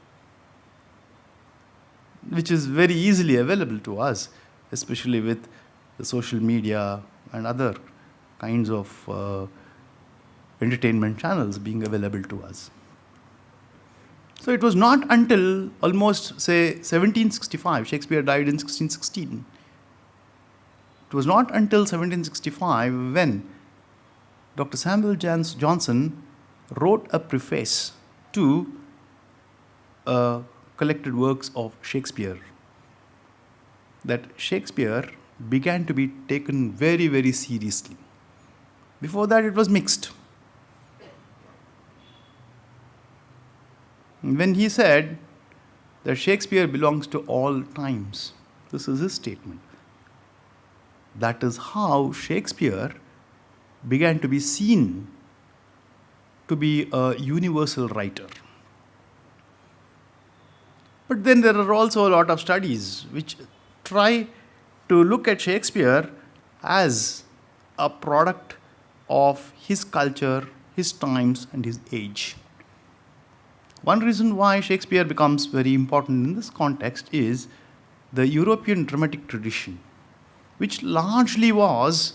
which is very easily available to us, especially with the social media and other kinds of entertainment channels being available to us. So it was not until almost, say, 1765, Shakespeare died in 1616. It was not until 1765 when Dr. Samuel Johnson wrote a preface to collected works of Shakespeare that Shakespeare began to be taken very, very seriously. Before that, it was mixed. When he said that Shakespeare belongs to all times, this is his statement. That is how Shakespeare began to be seen to be a universal writer. But then there are also a lot of studies which try to look at Shakespeare as a product of his culture, his times, and his age. One reason why Shakespeare becomes very important in this context is the European dramatic tradition, which largely was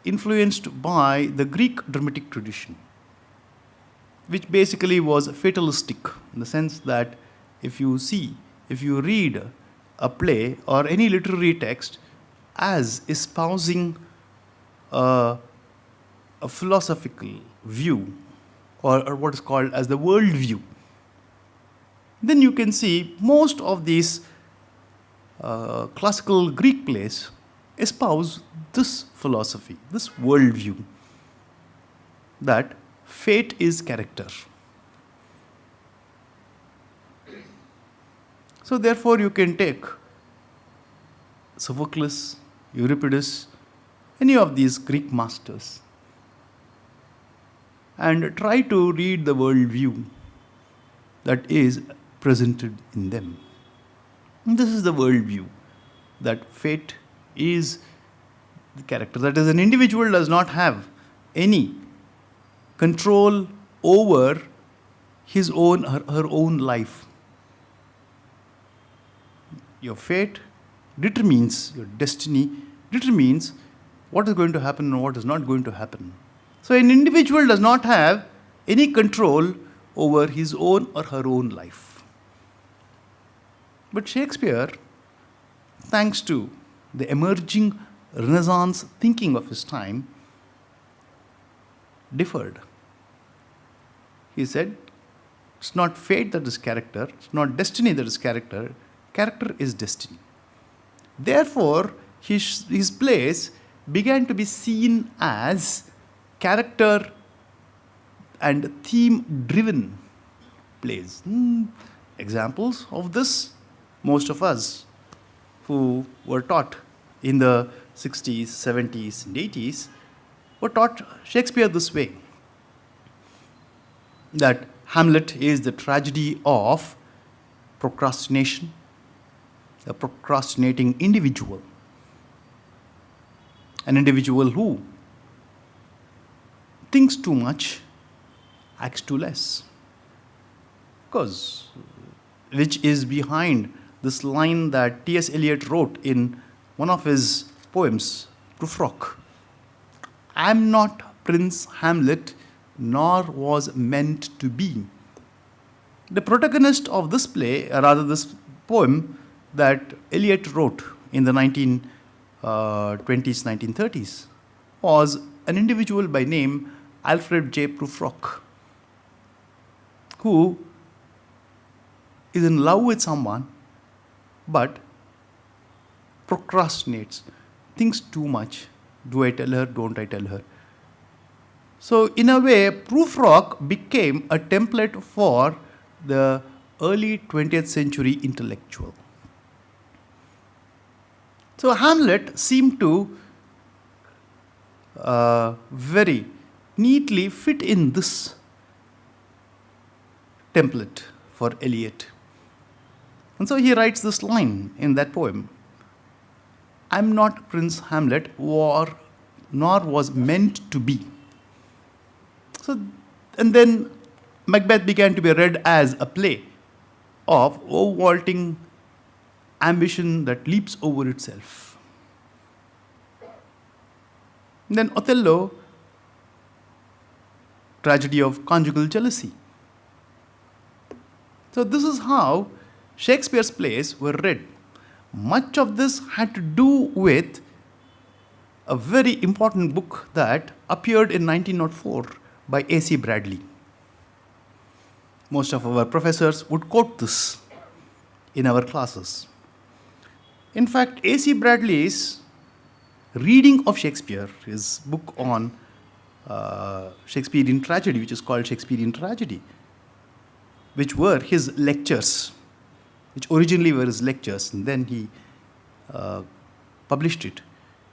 influenced by the Greek dramatic tradition, which basically was fatalistic in the sense that if you read a play or any literary text as espousing a philosophical view, or what is called as the world view, then you can see most of these classical Greek plays espouse this philosophy, this world view, that fate is character. So therefore you can take Sophocles, Euripides, any of these Greek masters, and try to read the worldview that is presented in them. And this is the worldview, that fate is the character. That is, an individual does not have any control over his own or her own life. Your fate determines, your destiny determines what is going to happen and what is not going to happen. So an individual does not have any control over his own or her own life. But Shakespeare, thanks to the emerging Renaissance thinking of his time, differed. He said, it's not fate that is character, it's not destiny that is character, character is destiny. Therefore, his plays began to be seen as character and theme-driven plays. Examples of this, most of us who were taught in the 60s, 70s, and 80s were taught Shakespeare this way, that Hamlet is the tragedy of procrastination, a procrastinating individual, an individual who thinks too much, acts too less. Because, which is behind this line that T.S. Eliot wrote in one of his poems, Prufrock. I am not Prince Hamlet, nor was meant to be. The protagonist of this play, or rather this poem that Eliot wrote in the 1920s, 1930s, was an individual by name Alfred J. Prufrock, who is in love with someone but procrastinates, thinks too much. Do I tell her? Don't I tell her? So, in a way, proofrock became a template for the early 20th century intellectual. So, Hamlet seemed to very neatly fit in this template for Eliot. And so he writes this line in that poem: I'm not Prince Hamlet, nor was meant to be. So, and then Macbeth began to be read as a play of overvaulting ambition that leaps over itself. Then Othello, tragedy of conjugal jealousy. So this is how Shakespeare's plays were read. Much of this had to do with a very important book that appeared in 1904 by A.C. Bradley. Most of our professors would quote this in our classes. In fact, A.C. Bradley's reading of Shakespeare, his book on Shakespearean tragedy, which is called Shakespearean Tragedy, which were his lectures, which originally were his lectures, and then he published it,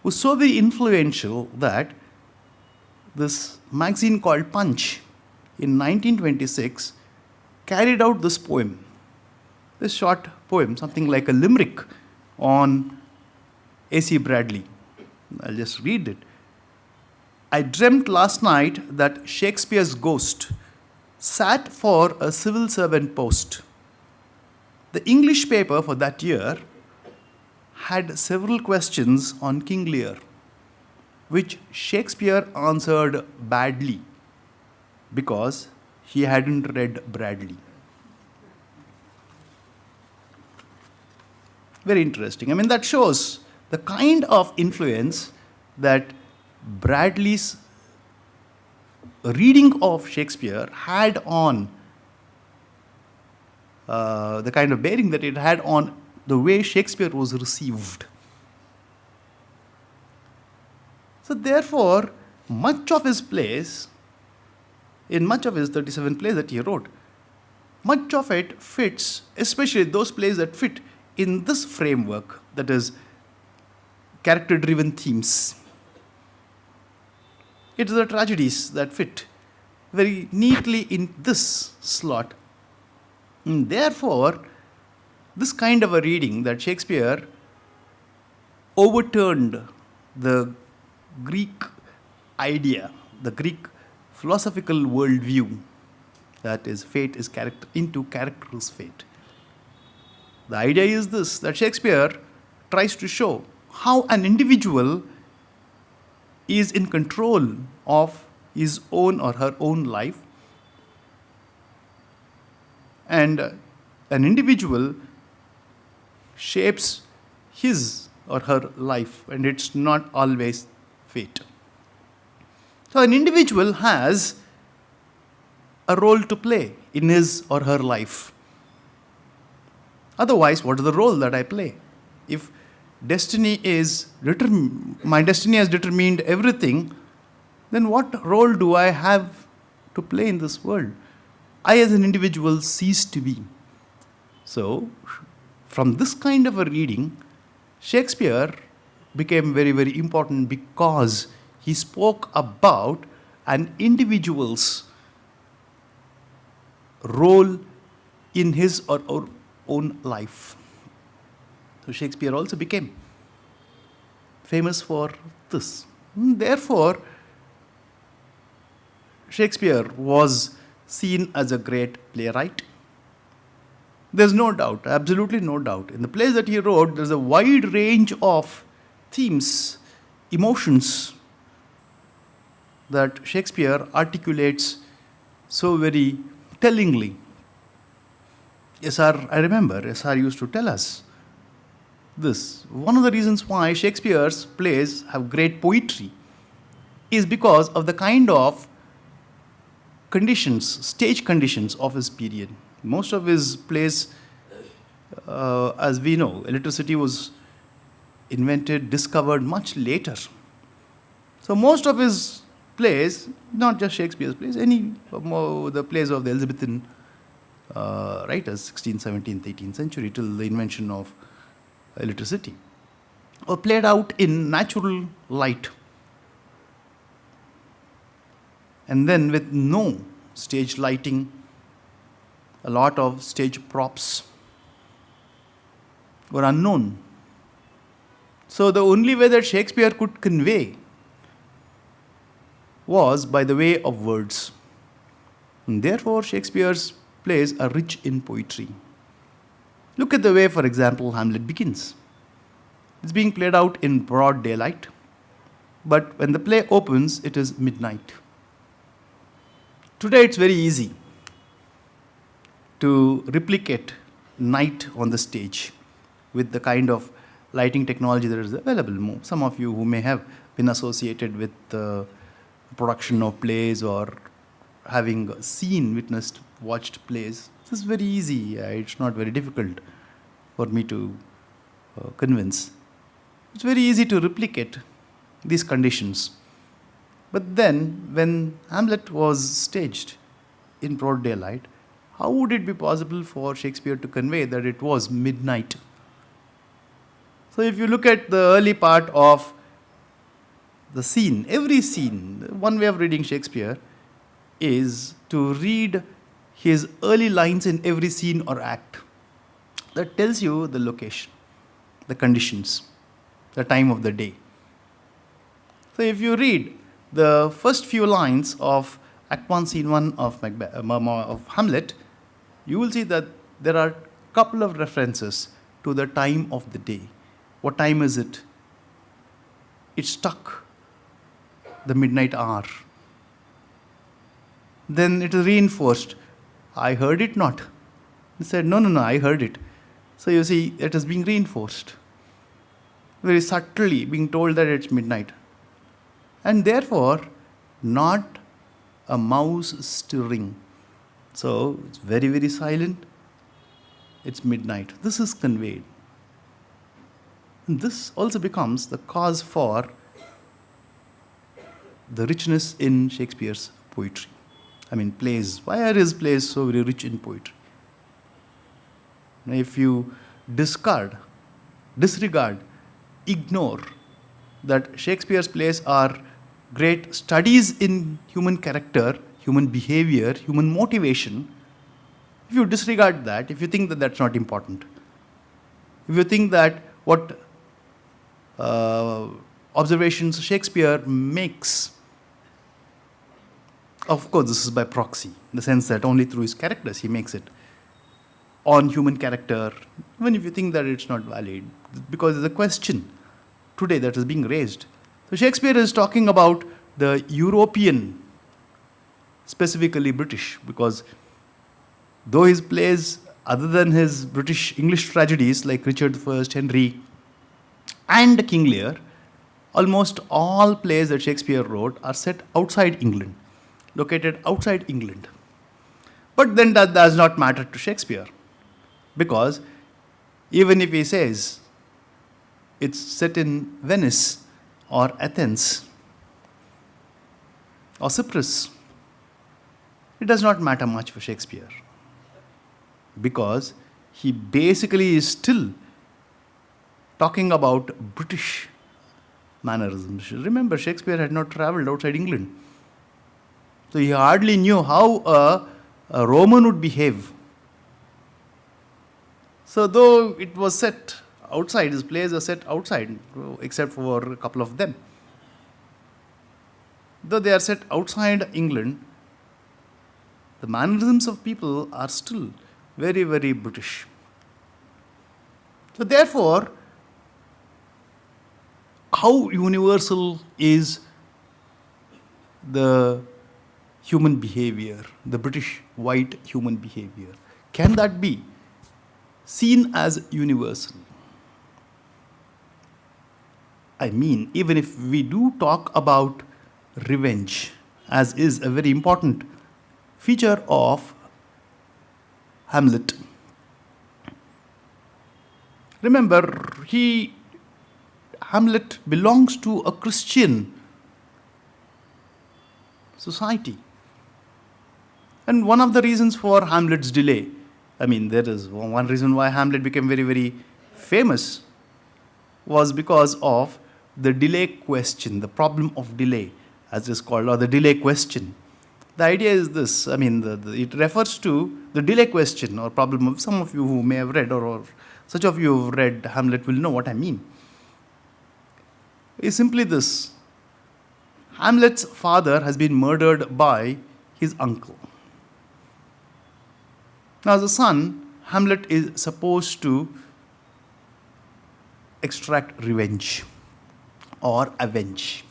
was so very influential that this magazine called Punch in 1926 carried out this poem, this short poem, something like a limerick on A.C. Bradley. I'll just read it. I dreamt last night that Shakespeare's ghost sat for a civil servant post. The English paper for that year had several questions on King Lear, which Shakespeare answered badly because he hadn't read Bradley. Very interesting. I mean, that shows the kind of influence that Bradley's reading of Shakespeare had on the kind of bearing that it had on the way Shakespeare was received. So therefore, much of his plays, in much of his 37 plays that he wrote, much of it fits, especially those plays that fit in this framework, that is, character-driven themes. It is the tragedies that fit very neatly in this slot. And therefore, this kind of a reading that Shakespeare overturned the Greek idea, the Greek philosophical worldview, that is, fate is character, into character is fate. The idea is this, that Shakespeare tries to show how an individual is in control of his own or her own life, and an individual shapes his or her life, and it's not always fate. So an individual has a role to play in his or her life. Otherwise, what is the role that I play? If destiny is my destiny has determined everything, then what role do I have to play in this world? I as an individual cease to be. So, from this kind of a reading, Shakespeare became very, very important because he spoke about an individual's role in his or her own life. So Shakespeare also became famous for this. Therefore, Shakespeare was seen as a great playwright. There's no doubt, absolutely no doubt. In the plays that he wrote, there's a wide range of themes, emotions that Shakespeare articulates so very tellingly. I remember SR used to tell us this. One of the reasons why Shakespeare's plays have great poetry is because of the kind of conditions, stage conditions of his period. Most of his plays as we know, electricity was invented, discovered much later. So most of his plays, not just Shakespeare's plays, the plays of the Elizabethan writers, 16th, 17th, 18th century, till the invention of electricity, were played out in natural light. And then with no stage lighting, a lot of stage props were unknown. So the only way that Shakespeare could convey was by the way of words. And therefore, Shakespeare's plays are rich in poetry. Look at the way, for example, Hamlet begins. It's being played out in broad daylight, but when the play opens, it is midnight. Today, it's very easy to replicate night on the stage with the kind of lighting technology that is available. Some of you who may have been associated with the production of plays or having seen, witnessed, watched plays, this is very easy. It's not very difficult for me to convince. It's very easy to replicate these conditions. But then, when Hamlet was staged in broad daylight, how would it be possible for Shakespeare to convey that it was midnight? So if you look at the early part of the scene, every scene, one way of reading Shakespeare is to read his early lines in every scene or act. That tells you the location, the conditions, the time of the day. So if you read the first few lines of Act 1, Scene 1 of Hamlet, you will see that there are a couple of references to the time of the day. What time is it? It struck the midnight hour. Then it is reinforced. I heard it not. He said, no, I heard it. So you see, it is being reinforced. Very subtly being told that it's midnight. And therefore, not a mouse stirring. So it's very, very silent. It's midnight. This is conveyed. And this also becomes the cause for the richness in Shakespeare's poetry. Plays. Why are his plays so very rich in poetry? Now, if you disregard, ignore that Shakespeare's plays are great studies in human character, human behavior, human motivation, if you disregard that, if you think that that's not important, if you think that what observations Shakespeare makes, of course this is by proxy, in the sense that only through his characters he makes it, on human character, even if you think that it's not valid, because there's a question today that is being raised. So Shakespeare is talking about the European, specifically British, because though his plays, other than his British English tragedies like Richard I, Henry, and King Lear, almost all plays that Shakespeare wrote are set outside England, located outside England. But then that does not matter to Shakespeare, because even if he says it's set in Venice or Athens or Cyprus, it does not matter much for Shakespeare, because he basically is still talking about British mannerisms. Remember, Shakespeare had not traveled outside England, so he hardly knew how a Roman would behave. So though it was set outside, his plays are set outside, except for a couple of them. Though they are set outside England, the mannerisms of people are still very, very British. So therefore, how universal is the human behavior, the British white human behavior? Can that be seen as universal? Even if we do talk about revenge, as is a very important feature of Hamlet, Remember, Hamlet belongs to a Christian society. And one of the reasons for Hamlet's delay, there is one reason why Hamlet became very, very famous, was because of the delay question, the problem of delay, as it's called, or the delay question. The idea is this, it refers to the delay question or problem of, some of you who may have read, or such of you who have read Hamlet will know what I mean. It's simply this: Hamlet's father has been murdered by his uncle. Now, as a son, Hamlet is supposed to extract revenge or avenge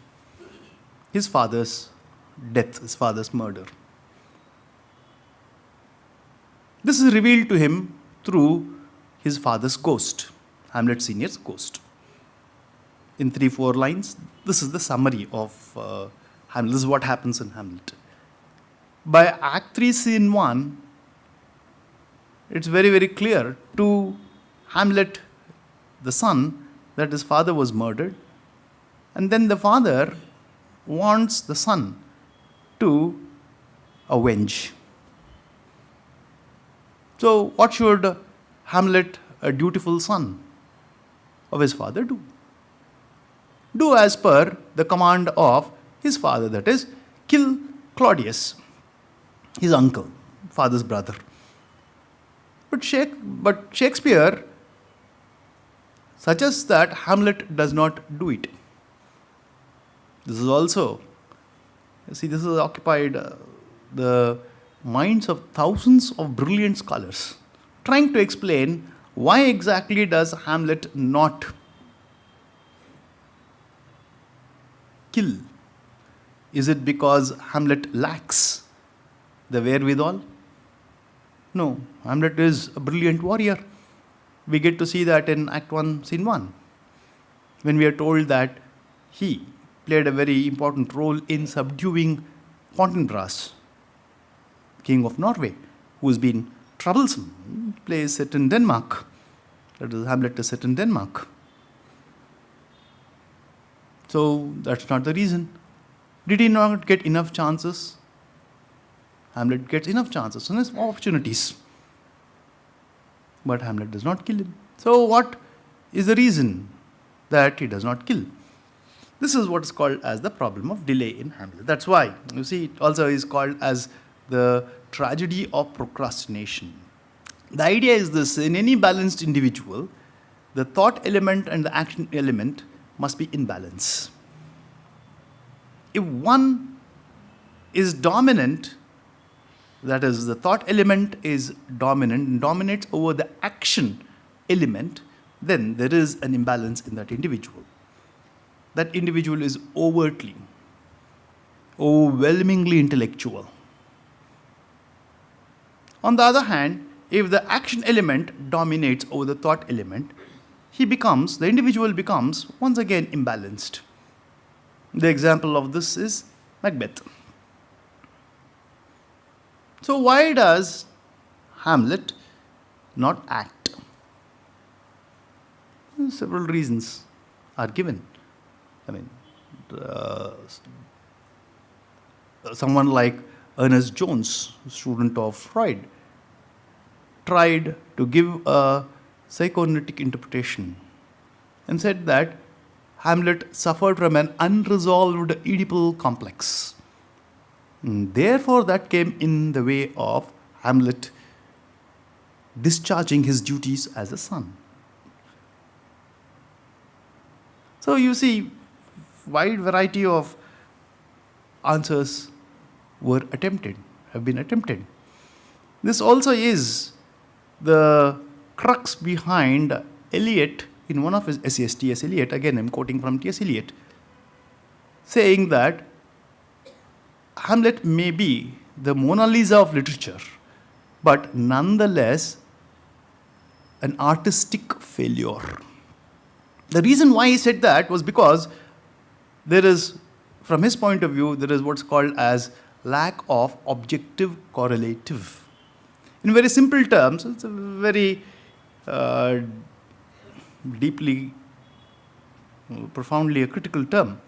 his father's death, his father's murder. This is revealed to him through his father's ghost, Hamlet Sr.'s ghost. In 3-4 lines, this is the summary of Hamlet. This is what happens in Hamlet. By Act 3, Scene 1, it's very, very clear to Hamlet, the son, that his father was murdered. And then the father wants the son to avenge. So what should Hamlet, a dutiful son of his father, do? Do as per the command of his father, that is, kill Claudius, his uncle, father's brother. But Shakespeare suggests that Hamlet does not do it. This is also, this has occupied the minds of thousands of brilliant scholars, trying to explain why exactly does Hamlet not kill. Is it because Hamlet lacks the wherewithal? No, Hamlet is a brilliant warrior. We get to see that in Act 1, Scene 1, when we are told that he played a very important role in subduing Fortinbras, king of Norway, who has been troublesome. Plays set in Denmark. That is, Hamlet is set in Denmark. So that's not the reason. Did he not get enough chances? Hamlet gets enough chances, enough opportunities. But Hamlet does not kill him. So what is the reason that he does not kill? This is what is called as the problem of delay in Hamlet. That's why, you see, it also is called as the tragedy of procrastination. The idea is this: in any balanced individual, the thought element and the action element must be in balance. If one is dominant, that is, the thought element is dominant and dominates over the action element, then there is an imbalance in that individual. That individual is overwhelmingly intellectual. On the other hand, if the action element dominates over the thought element, the individual becomes once again imbalanced. The example of this is Macbeth. So why does Hamlet not act? Several reasons are given. Someone like Ernest Jones, student of Freud, tried to give a psychoanalytic interpretation and said that Hamlet suffered from an unresolved Oedipal complex. And therefore, that came in the way of Hamlet discharging his duties as a son. So you see, wide variety of answers have been attempted. This also is the crux behind Eliot in one of his essays, T.S. Eliot, again I'm quoting from T.S. Eliot, saying that Hamlet may be the Mona Lisa of literature, but nonetheless an artistic failure. The reason why he said that was because there is, from his point of view, there is what's called as lack of objective correlative. In very simple terms, it's a very deeply, profoundly a critical term,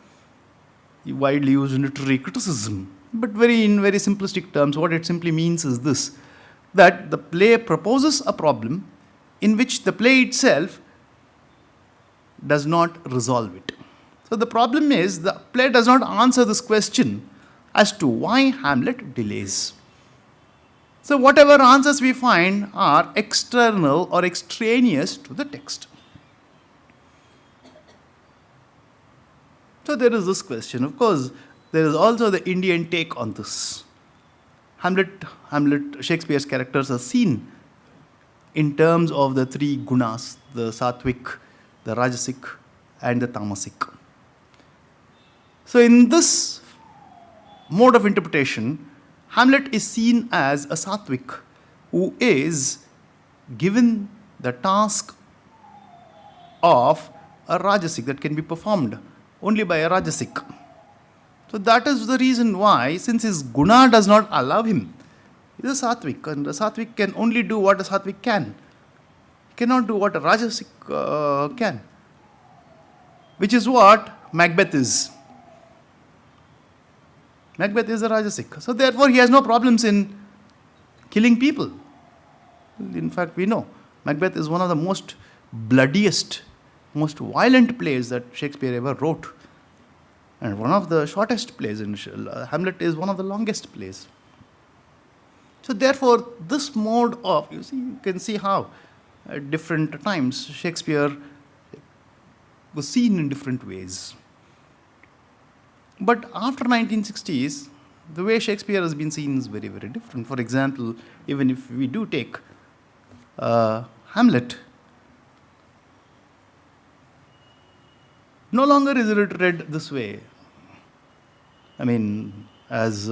widely used in literary criticism. But in very simplistic terms, what it simply means is this, that the play proposes a problem in which the play itself does not resolve it. So the problem is the play does not answer this question as to why Hamlet delays. So whatever answers we find are external or extraneous to the text. So there is this question. Of course, there is also the Indian take on this. Hamlet, Shakespeare's characters are seen in terms of the three gunas, the sattvic, the rajasic, and the tamasic. So in this mode of interpretation, Hamlet is seen as a sattvic who is given the task of a rajasic that can be performed only by a rajasic. So that is the reason why, since his guna does not allow him, he is a sattvic, and a sattvic can only do what a sattvic can. He cannot do what a rajasic can, which is what Macbeth is. Macbeth is a rajasic. So therefore he has no problems in killing people. In fact, we know Macbeth is one of the most bloodiest, most violent plays that Shakespeare ever wrote. And one of the shortest plays in Hamlet is one of the longest plays. So therefore, this mode of, you can see how at different times Shakespeare was seen in different ways. But after 1960s, the way Shakespeare has been seen is very, very different. For example, even if we do take Hamlet, no longer is it read this way. I mean, as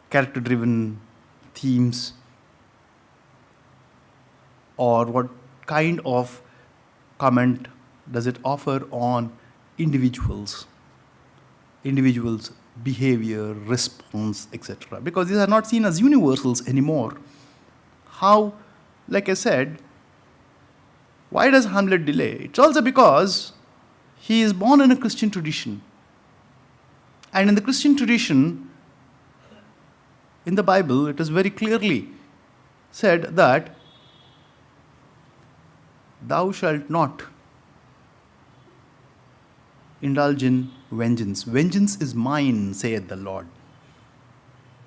character-driven themes, or what kind of comment does it offer on individuals' behavior, response, etc. Because these are not seen as universals anymore. How, like I said, why does Hamlet delay? It's also because he is born in a Christian tradition. And in the Christian tradition, in the Bible, it is very clearly said that thou shalt not indulge in vengeance. Vengeance is mine, saith the Lord.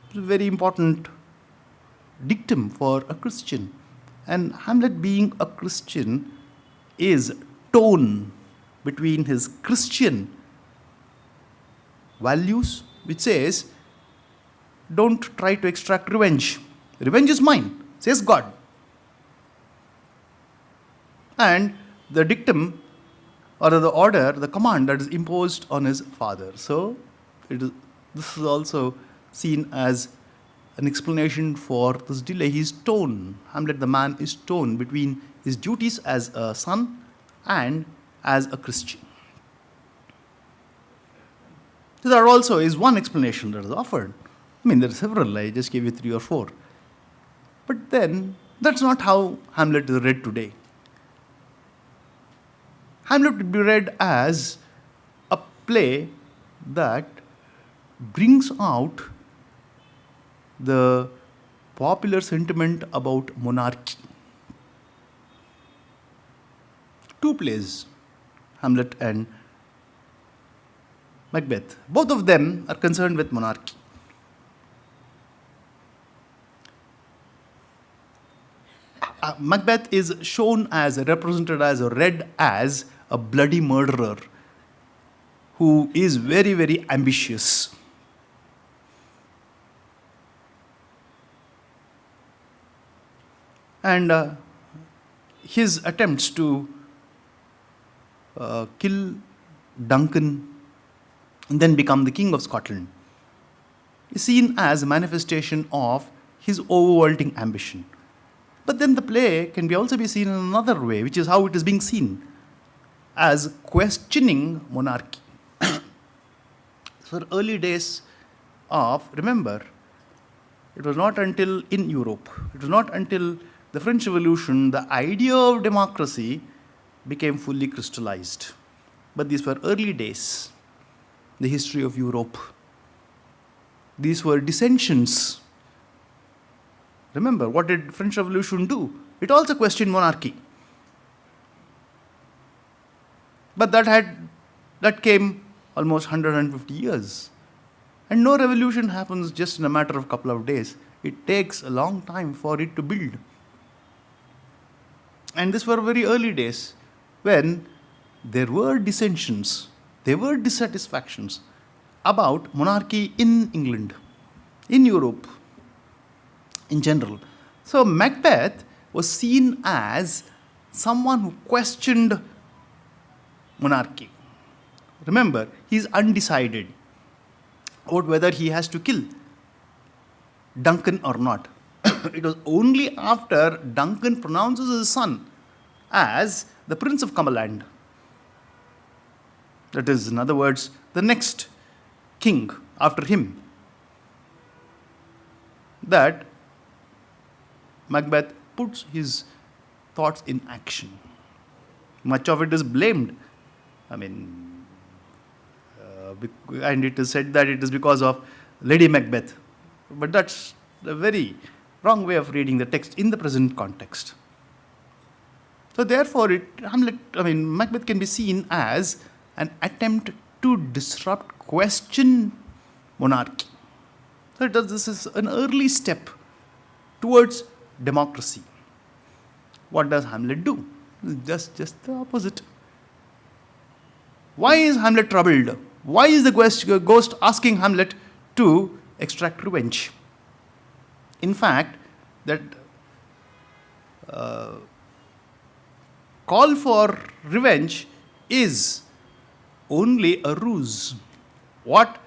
It's a very important dictum for a Christian. And Hamlet, being a Christian, is torn between his Christian values, which says, don't try to extract revenge. Revenge is mine, says God. And the dictum, or the order, the command that is imposed on his father. So this is also seen as an explanation for this delay. He is torn. Hamlet, the man, is torn between his duties as a son and as a Christian. So that also is one explanation that is offered. I mean, there are several. I just gave you 3 or 4. But then, that's not how Hamlet is read today. Hamlet would be read as a play that brings out the popular sentiment about monarchy. 2 plays, Hamlet and Macbeth. Both of them are concerned with monarchy. Macbeth is shown as, represented as, or read as a bloody murderer who is very, very ambitious. And his attempts to kill Duncan and then become the King of Scotland is seen as a manifestation of his overwhelming ambition. But then the play can also be seen in another way, which is how it is being seen, as questioning monarchy. So early days of, remember, it was not until in Europe, it was not until the French Revolution, the idea of democracy became fully crystallized. But these were early days, the history of Europe. These were dissensions. Remember, what did French Revolution do? It also questioned monarchy. But that came almost 150 years. And no revolution happens just in a matter of a couple of days. It takes a long time for it to build. And these were very early days when there were dissensions, there were dissatisfactions about monarchy in England, in Europe, in general. So Macbeth was seen as someone who questioned monarchy. Remember, he is undecided about whether he has to kill Duncan or not. It was only after Duncan pronounces his son as the Prince of Cumberland, that is, in other words, the next king after him, that Macbeth puts his thoughts in action. Much of it is blamed. And it is said that it is because of Lady Macbeth. But that's a very wrong way of reading the text in the present context. So therefore, Macbeth can be seen as an attempt to disrupt, question monarchy. So this is an early step towards democracy. What does Hamlet do? Just the opposite. Why is Hamlet troubled? Why is the ghost asking Hamlet to extract revenge? In fact, that call for revenge is only a ruse. What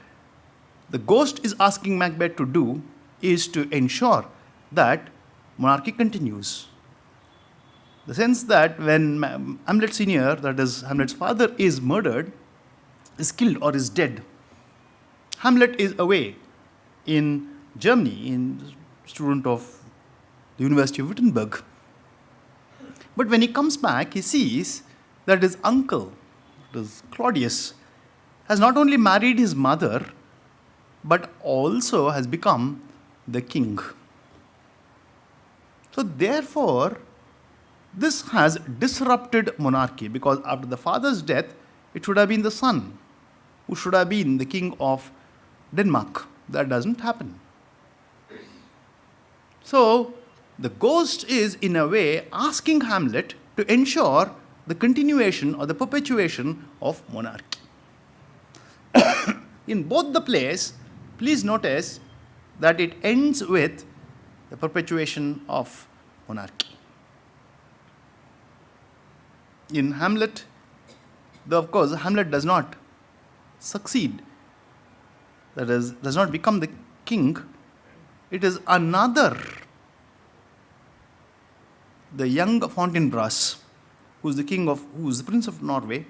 the ghost is asking Macbeth to do is to ensure that monarchy continues. The sense that when Hamlet Sr., that is Hamlet's father, is murdered, is killed or is dead, Hamlet is away in Germany, student of the University of Wittenberg. But when he comes back, he sees that his uncle, that is Claudius, has not only married his mother, but also has become the king. So therefore, this has disrupted monarchy, because after the father's death, it should have been the son who should have been the king of Denmark. That doesn't happen. So the ghost is, in a way, asking Hamlet to ensure the continuation or the perpetuation of monarchy. In both the plays, please notice that it ends with the perpetuation of monarchy. In Hamlet, though of course Hamlet does not succeed, that is, does not become the king, it is another, the young Fortinbras, who is the Prince of Norway,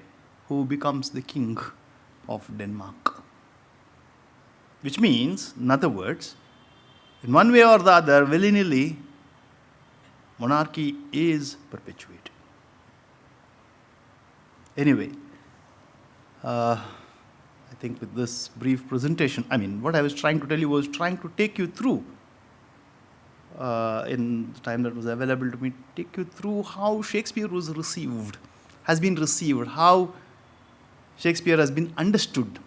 who becomes the king of Denmark. Which means, in other words, in one way or the other, willy-nilly, monarchy is perpetuated. Anyway, I think with this brief presentation, what I was trying to tell you was trying to take you through, in the time that was available to me, take you through how Shakespeare has been received, how Shakespeare has been understood.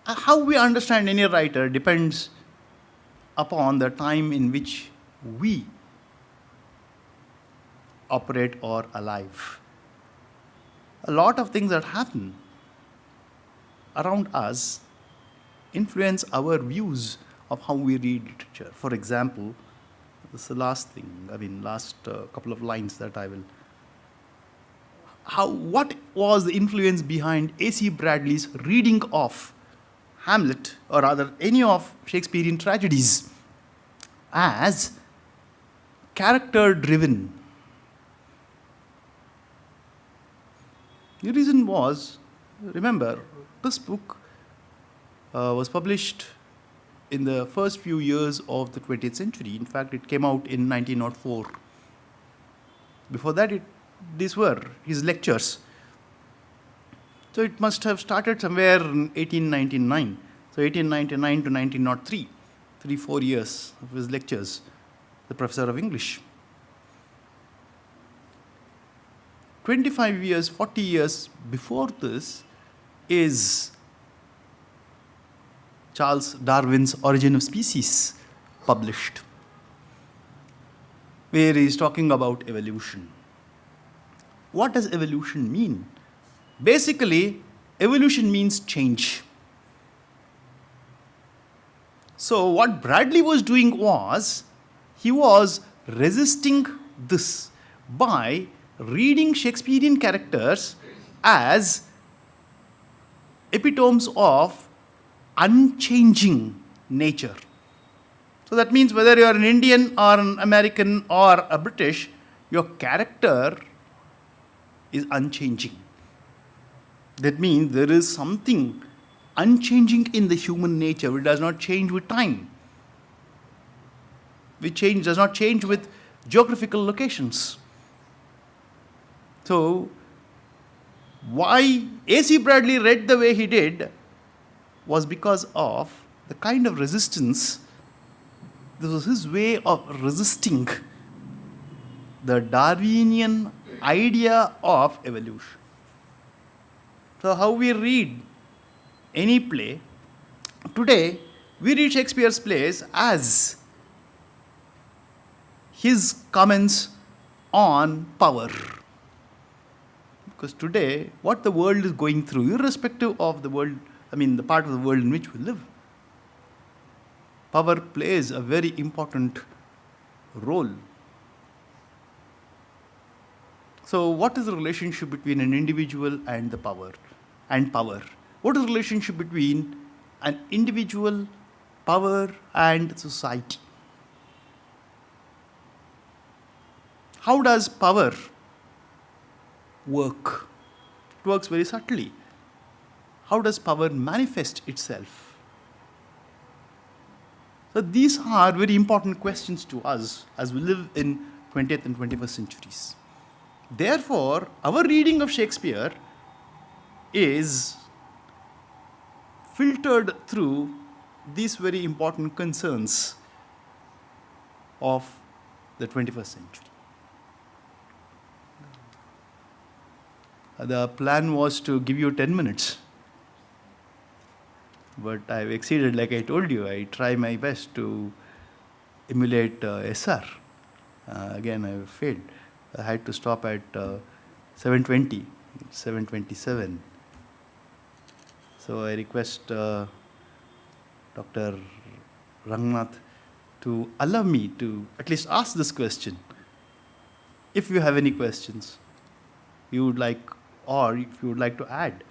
How we understand any writer depends upon the time in which we operate or alive. A lot of things that happen around us influence our views of how we read literature. For example, this is the last thing, last couple of lines that I will. What was the influence behind A.C. Bradley's reading of Hamlet, or rather any of Shakespearean tragedies, as character-driven? The reason was, remember, this book was published in the first few years of the 20th century. In fact, it came out in 1904. Before that, these were his lectures. So it must have started somewhere in 1899. So 1899 to 1903, 3-4 years of his lectures, the professor of English. 25 years, 40 years before this is Charles Darwin's Origin of Species, published, where he is talking about evolution. What does evolution mean? Basically, evolution means change. So what Bradley was doing was, he was resisting this by reading Shakespearean characters as epitomes of unchanging nature. So that means whether you are an Indian or an American or a British, your character is unchanging. That means there is something unchanging in the human nature. It does not change with time. Does not change with geographical locations. So, why A.C. Bradley read the way he did was because of the kind of resistance. This was his way of resisting the Darwinian idea of evolution. So how we read any play, today we read Shakespeare's plays as his comments on power. Because today, what the world is going through, irrespective of the world, the part of the world in which we live, power plays a very important role. So what is the relationship between an individual and the power? And power. What is the relationship between an individual, power, and society? How does power work? It works very subtly. How does power manifest itself? So these are very important questions to us as we live in 20th and 21st centuries. Therefore, our reading of Shakespeare is filtered through these very important concerns of the 21st century. The plan was to give you 10 minutes. But I've exceeded, like I told you. I try my best to emulate SR. Again, I failed. I had to stop at 7:20, 7:27. So I request Dr. Rangnath to allow me to at least ask this question. If you have any questions you would like, or if you would like to add,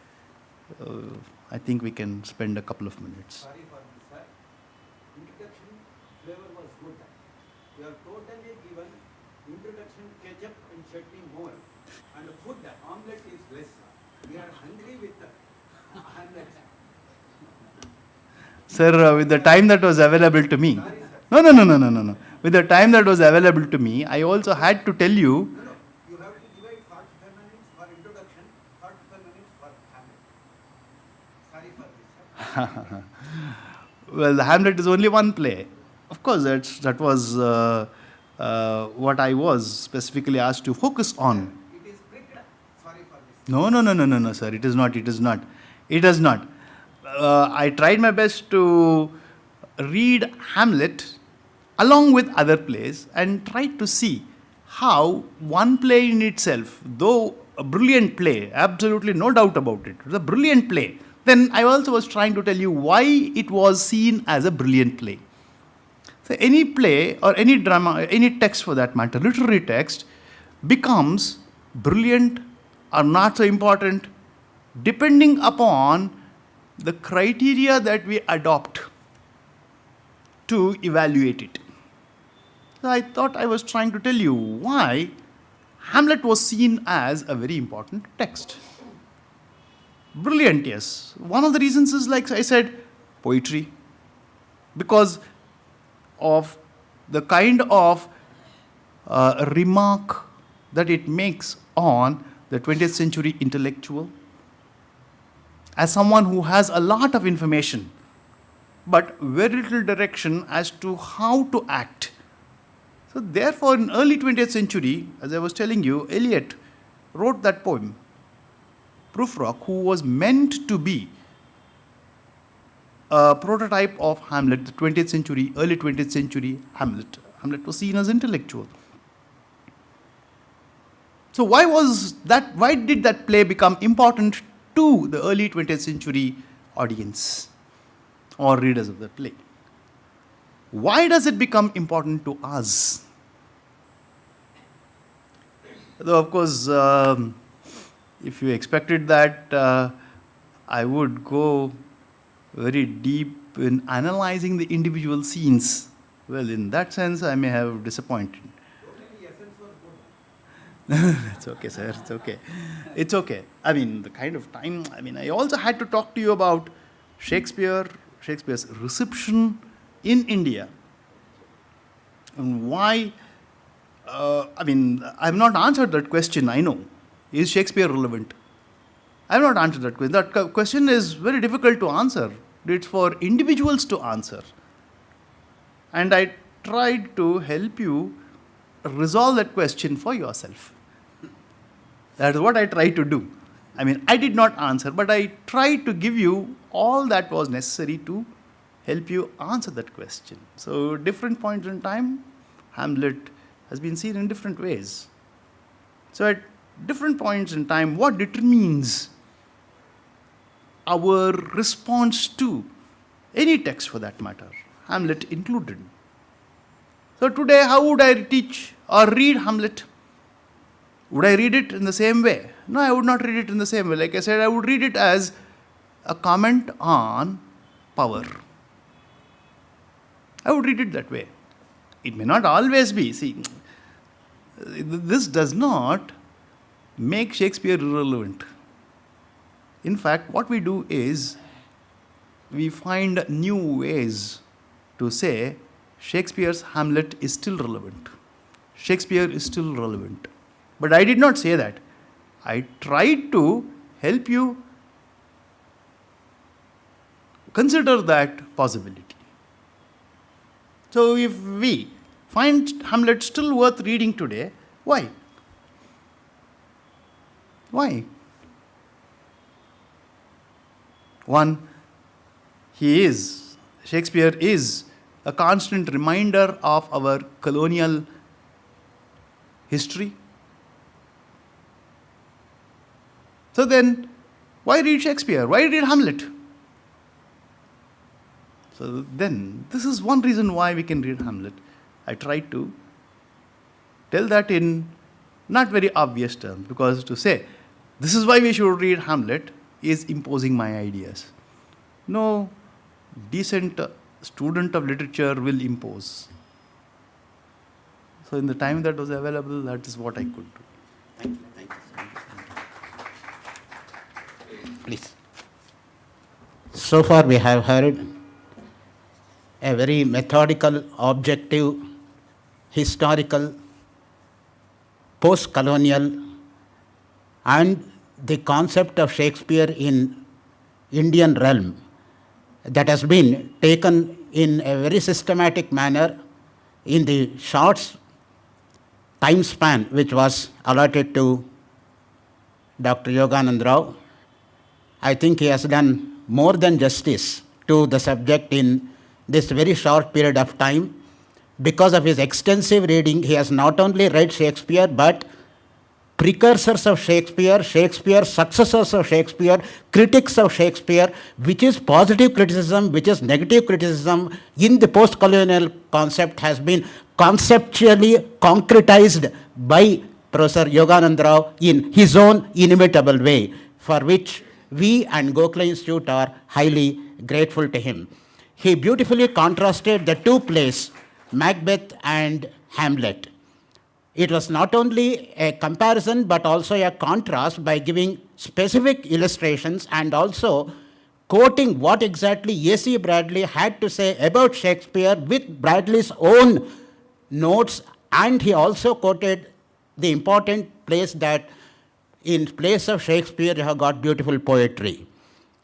I think we can spend a couple of minutes. Sorry for this, sir. Introduction flavor was good. You have totally given introduction ketchup and chutney more. And the food, omelette is less. We are hungry with the omelette. Sir, with the time that was available to me. Sorry, sir. No. With the time that was available to me, I also had to tell you. No. You have to divide 45 minutes for introduction, 45 minutes for Hamlet. Sorry for this, sir. Well, Hamlet is only one play. Of course, that was what I was specifically asked to focus on. It is pricked. Sorry for this. No, sir. It is not. It does not. I tried my best to read Hamlet along with other plays and tried to see how one play in itself, though a brilliant play, absolutely no doubt about it, it was a brilliant play. Then I also was trying to tell you why it was seen as a brilliant play. So any play or any drama, any text for that matter, literary text, becomes brilliant or not so important depending upon the criteria that we adopt to evaluate it. So I thought I was trying to tell you why Hamlet was seen as a very important text. Brilliant, yes. One of the reasons is, like I said, poetry. Because of the kind of remark that it makes on the 20th century intellectual, as someone who has a lot of information, but very little direction as to how to act. So therefore, in early 20th century, as I was telling you, Eliot wrote that poem, Prufrock, who was meant to be a prototype of Hamlet, the 20th century, early 20th century Hamlet. Hamlet was seen as intellectual. So why did that play become important to the early 20th century audience or readers of the play? Why does it become important to us? Though, of course, if you expected that I would go very deep in analyzing the individual scenes, well, in that sense, I may have disappointed. It's okay, sir. It's okay. It's okay. I mean, the kind of time, I also had to talk to you about Shakespeare's reception in India. And why, I've not answered that question, I know. Is Shakespeare relevant? I have not answered that question. That question is very difficult to answer. It's for individuals to answer. And I tried to help you resolve that question for yourself. That's what I tried to do. I did not answer, but I tried to give you all that was necessary to help you answer that question. So, different points in time, Hamlet has been seen in different ways. So, at different points in time, what determines our response to any text for that matter, Hamlet included? So, today, how would I teach or read Hamlet? Would I read it in the same way? No, I would not read it in the same way. Like I said, I would read it as a comment on power. I would read it that way. It may not always be. See, this does not make Shakespeare irrelevant. In fact, what we do is we find new ways to say Shakespeare's Hamlet is still relevant. Shakespeare is still relevant. But I did not say that. I tried to help you consider that possibility. So if we find Hamlet still worth reading today, why? Why? One, Shakespeare is a constant reminder of our colonial history. So then, why read Shakespeare? Why read Hamlet? So then, this is one reason why we can read Hamlet. I tried to tell that in not very obvious terms, because to say, this is why we should read Hamlet is imposing my ideas. No decent student of literature will impose. So in the time that was available, that is what I could do. Thank you. Please. So far we have heard a very methodical, objective, historical, post-colonial, and the concept of Shakespeare in Indian realm that has been taken in a very systematic manner in the short time span which was allotted to Dr. Yoganandarao. I think he has done more than justice to the subject in this very short period of time. Because of his extensive reading, he has not only read Shakespeare, but precursors of Shakespeare, Shakespeare, successors of Shakespeare, critics of Shakespeare, which is positive criticism, which is negative criticism in the post-colonial concept has been conceptually concretized by Professor Yoganandarao in his own inimitable way, for which we and Gokhale Institute are highly grateful to him. He beautifully contrasted the two plays, Macbeth and Hamlet. It was not only a comparison but also a contrast by giving specific illustrations and also quoting what exactly A.C. Bradley had to say about Shakespeare with Bradley's own notes, and he also quoted the important place that in place of Shakespeare you have got beautiful poetry.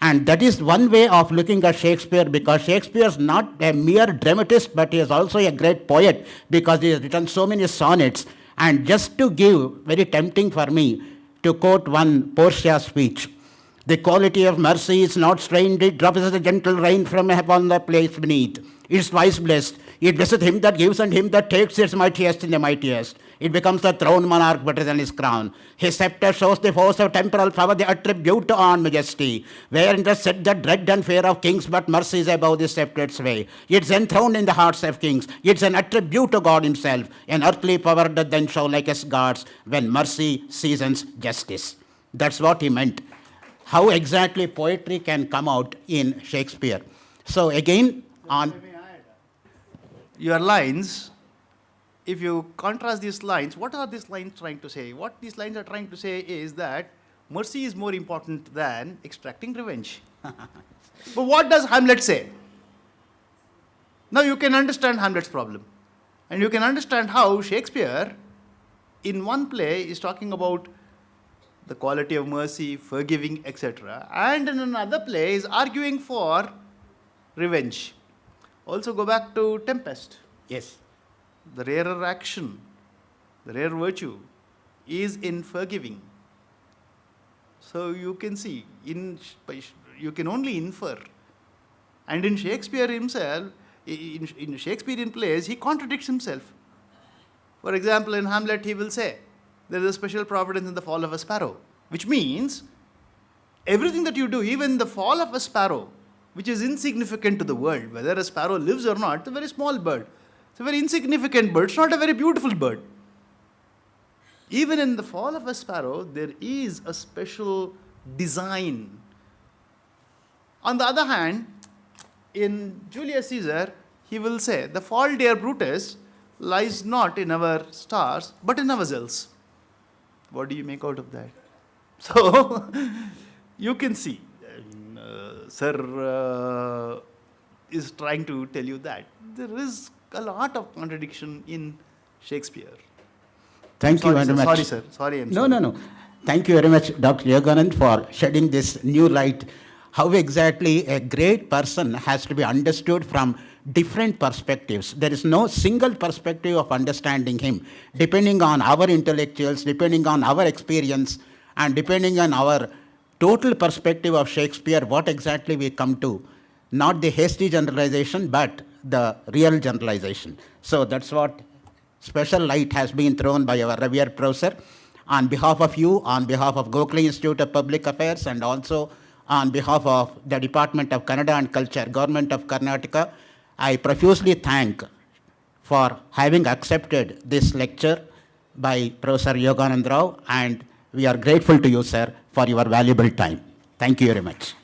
And that is one way of looking at Shakespeare, because Shakespeare is not a mere dramatist, but he is also a great poet because he has written so many sonnets. And just to give, very tempting for me to quote one Portia speech, the quality of mercy is not strained, it drops as a gentle rain from upon the place beneath. It is twice blessed. It blesseth him that gives and him that takes its mightiest in the mightiest. It becomes the throne monarch better than his crown. His scepter shows the force of temporal power, the attribute on majesty. Wherein does set the dread and fear of kings, but mercy is above the sceptred sway. It's enthroned in the hearts of kings. It's an attribute to God himself. An earthly power doth then show like as gods when mercy seasons justice. That's what he meant. How exactly poetry can come out in Shakespeare. So again, on your lines, if you contrast these lines, what are these lines trying to say? What these lines are trying to say is that mercy is more important than extracting revenge. But what does Hamlet say? Now you can understand Hamlet's problem. And you can understand how Shakespeare, in one play, is talking about the quality of mercy, forgiving, etc. And in another play is arguing for revenge. Also go back to Tempest. yes, The rarer action, the rare virtue is in forgiving. So you can see, you can only infer. And in Shakespeare himself, in Shakespearean plays, he contradicts himself. For example, in Hamlet, he will say, there is a special providence in the fall of a sparrow, which means everything that you do, even the fall of a sparrow, which is insignificant to the world, whether a sparrow lives or not, it's a very small bird. It's a very insignificant bird. It's not a very beautiful bird. Even in the fall of a sparrow, there is a special design. On the other hand, in Julius Caesar, he will say, the fall, dear Brutus, lies not in our stars, but in ourselves. What do you make out of that? So, you can see, Sir is trying to tell you that there is a lot of contradiction in Shakespeare. thank you very much. Sorry, sir. Sorry, I'm sorry. No. Thank you very much, Dr. Yoganand, for shedding this new light. How exactly a great person has to be understood from different perspectives. There is no single perspective of understanding him. Depending on our intellectuals, depending on our experience, and depending on our total perspective of Shakespeare, what exactly we come to. Not the hasty generalization, but the real generalization. So that's what special light has been thrown by our revered professor. On behalf of you, on behalf of Gokhale Institute of Public Affairs, and also on behalf of the Department of Kannada and Culture, Government of Karnataka, I profusely thank for having accepted this lecture by Professor Yoganandarao, and we are grateful to you, sir, for your valuable time. Thank you very much.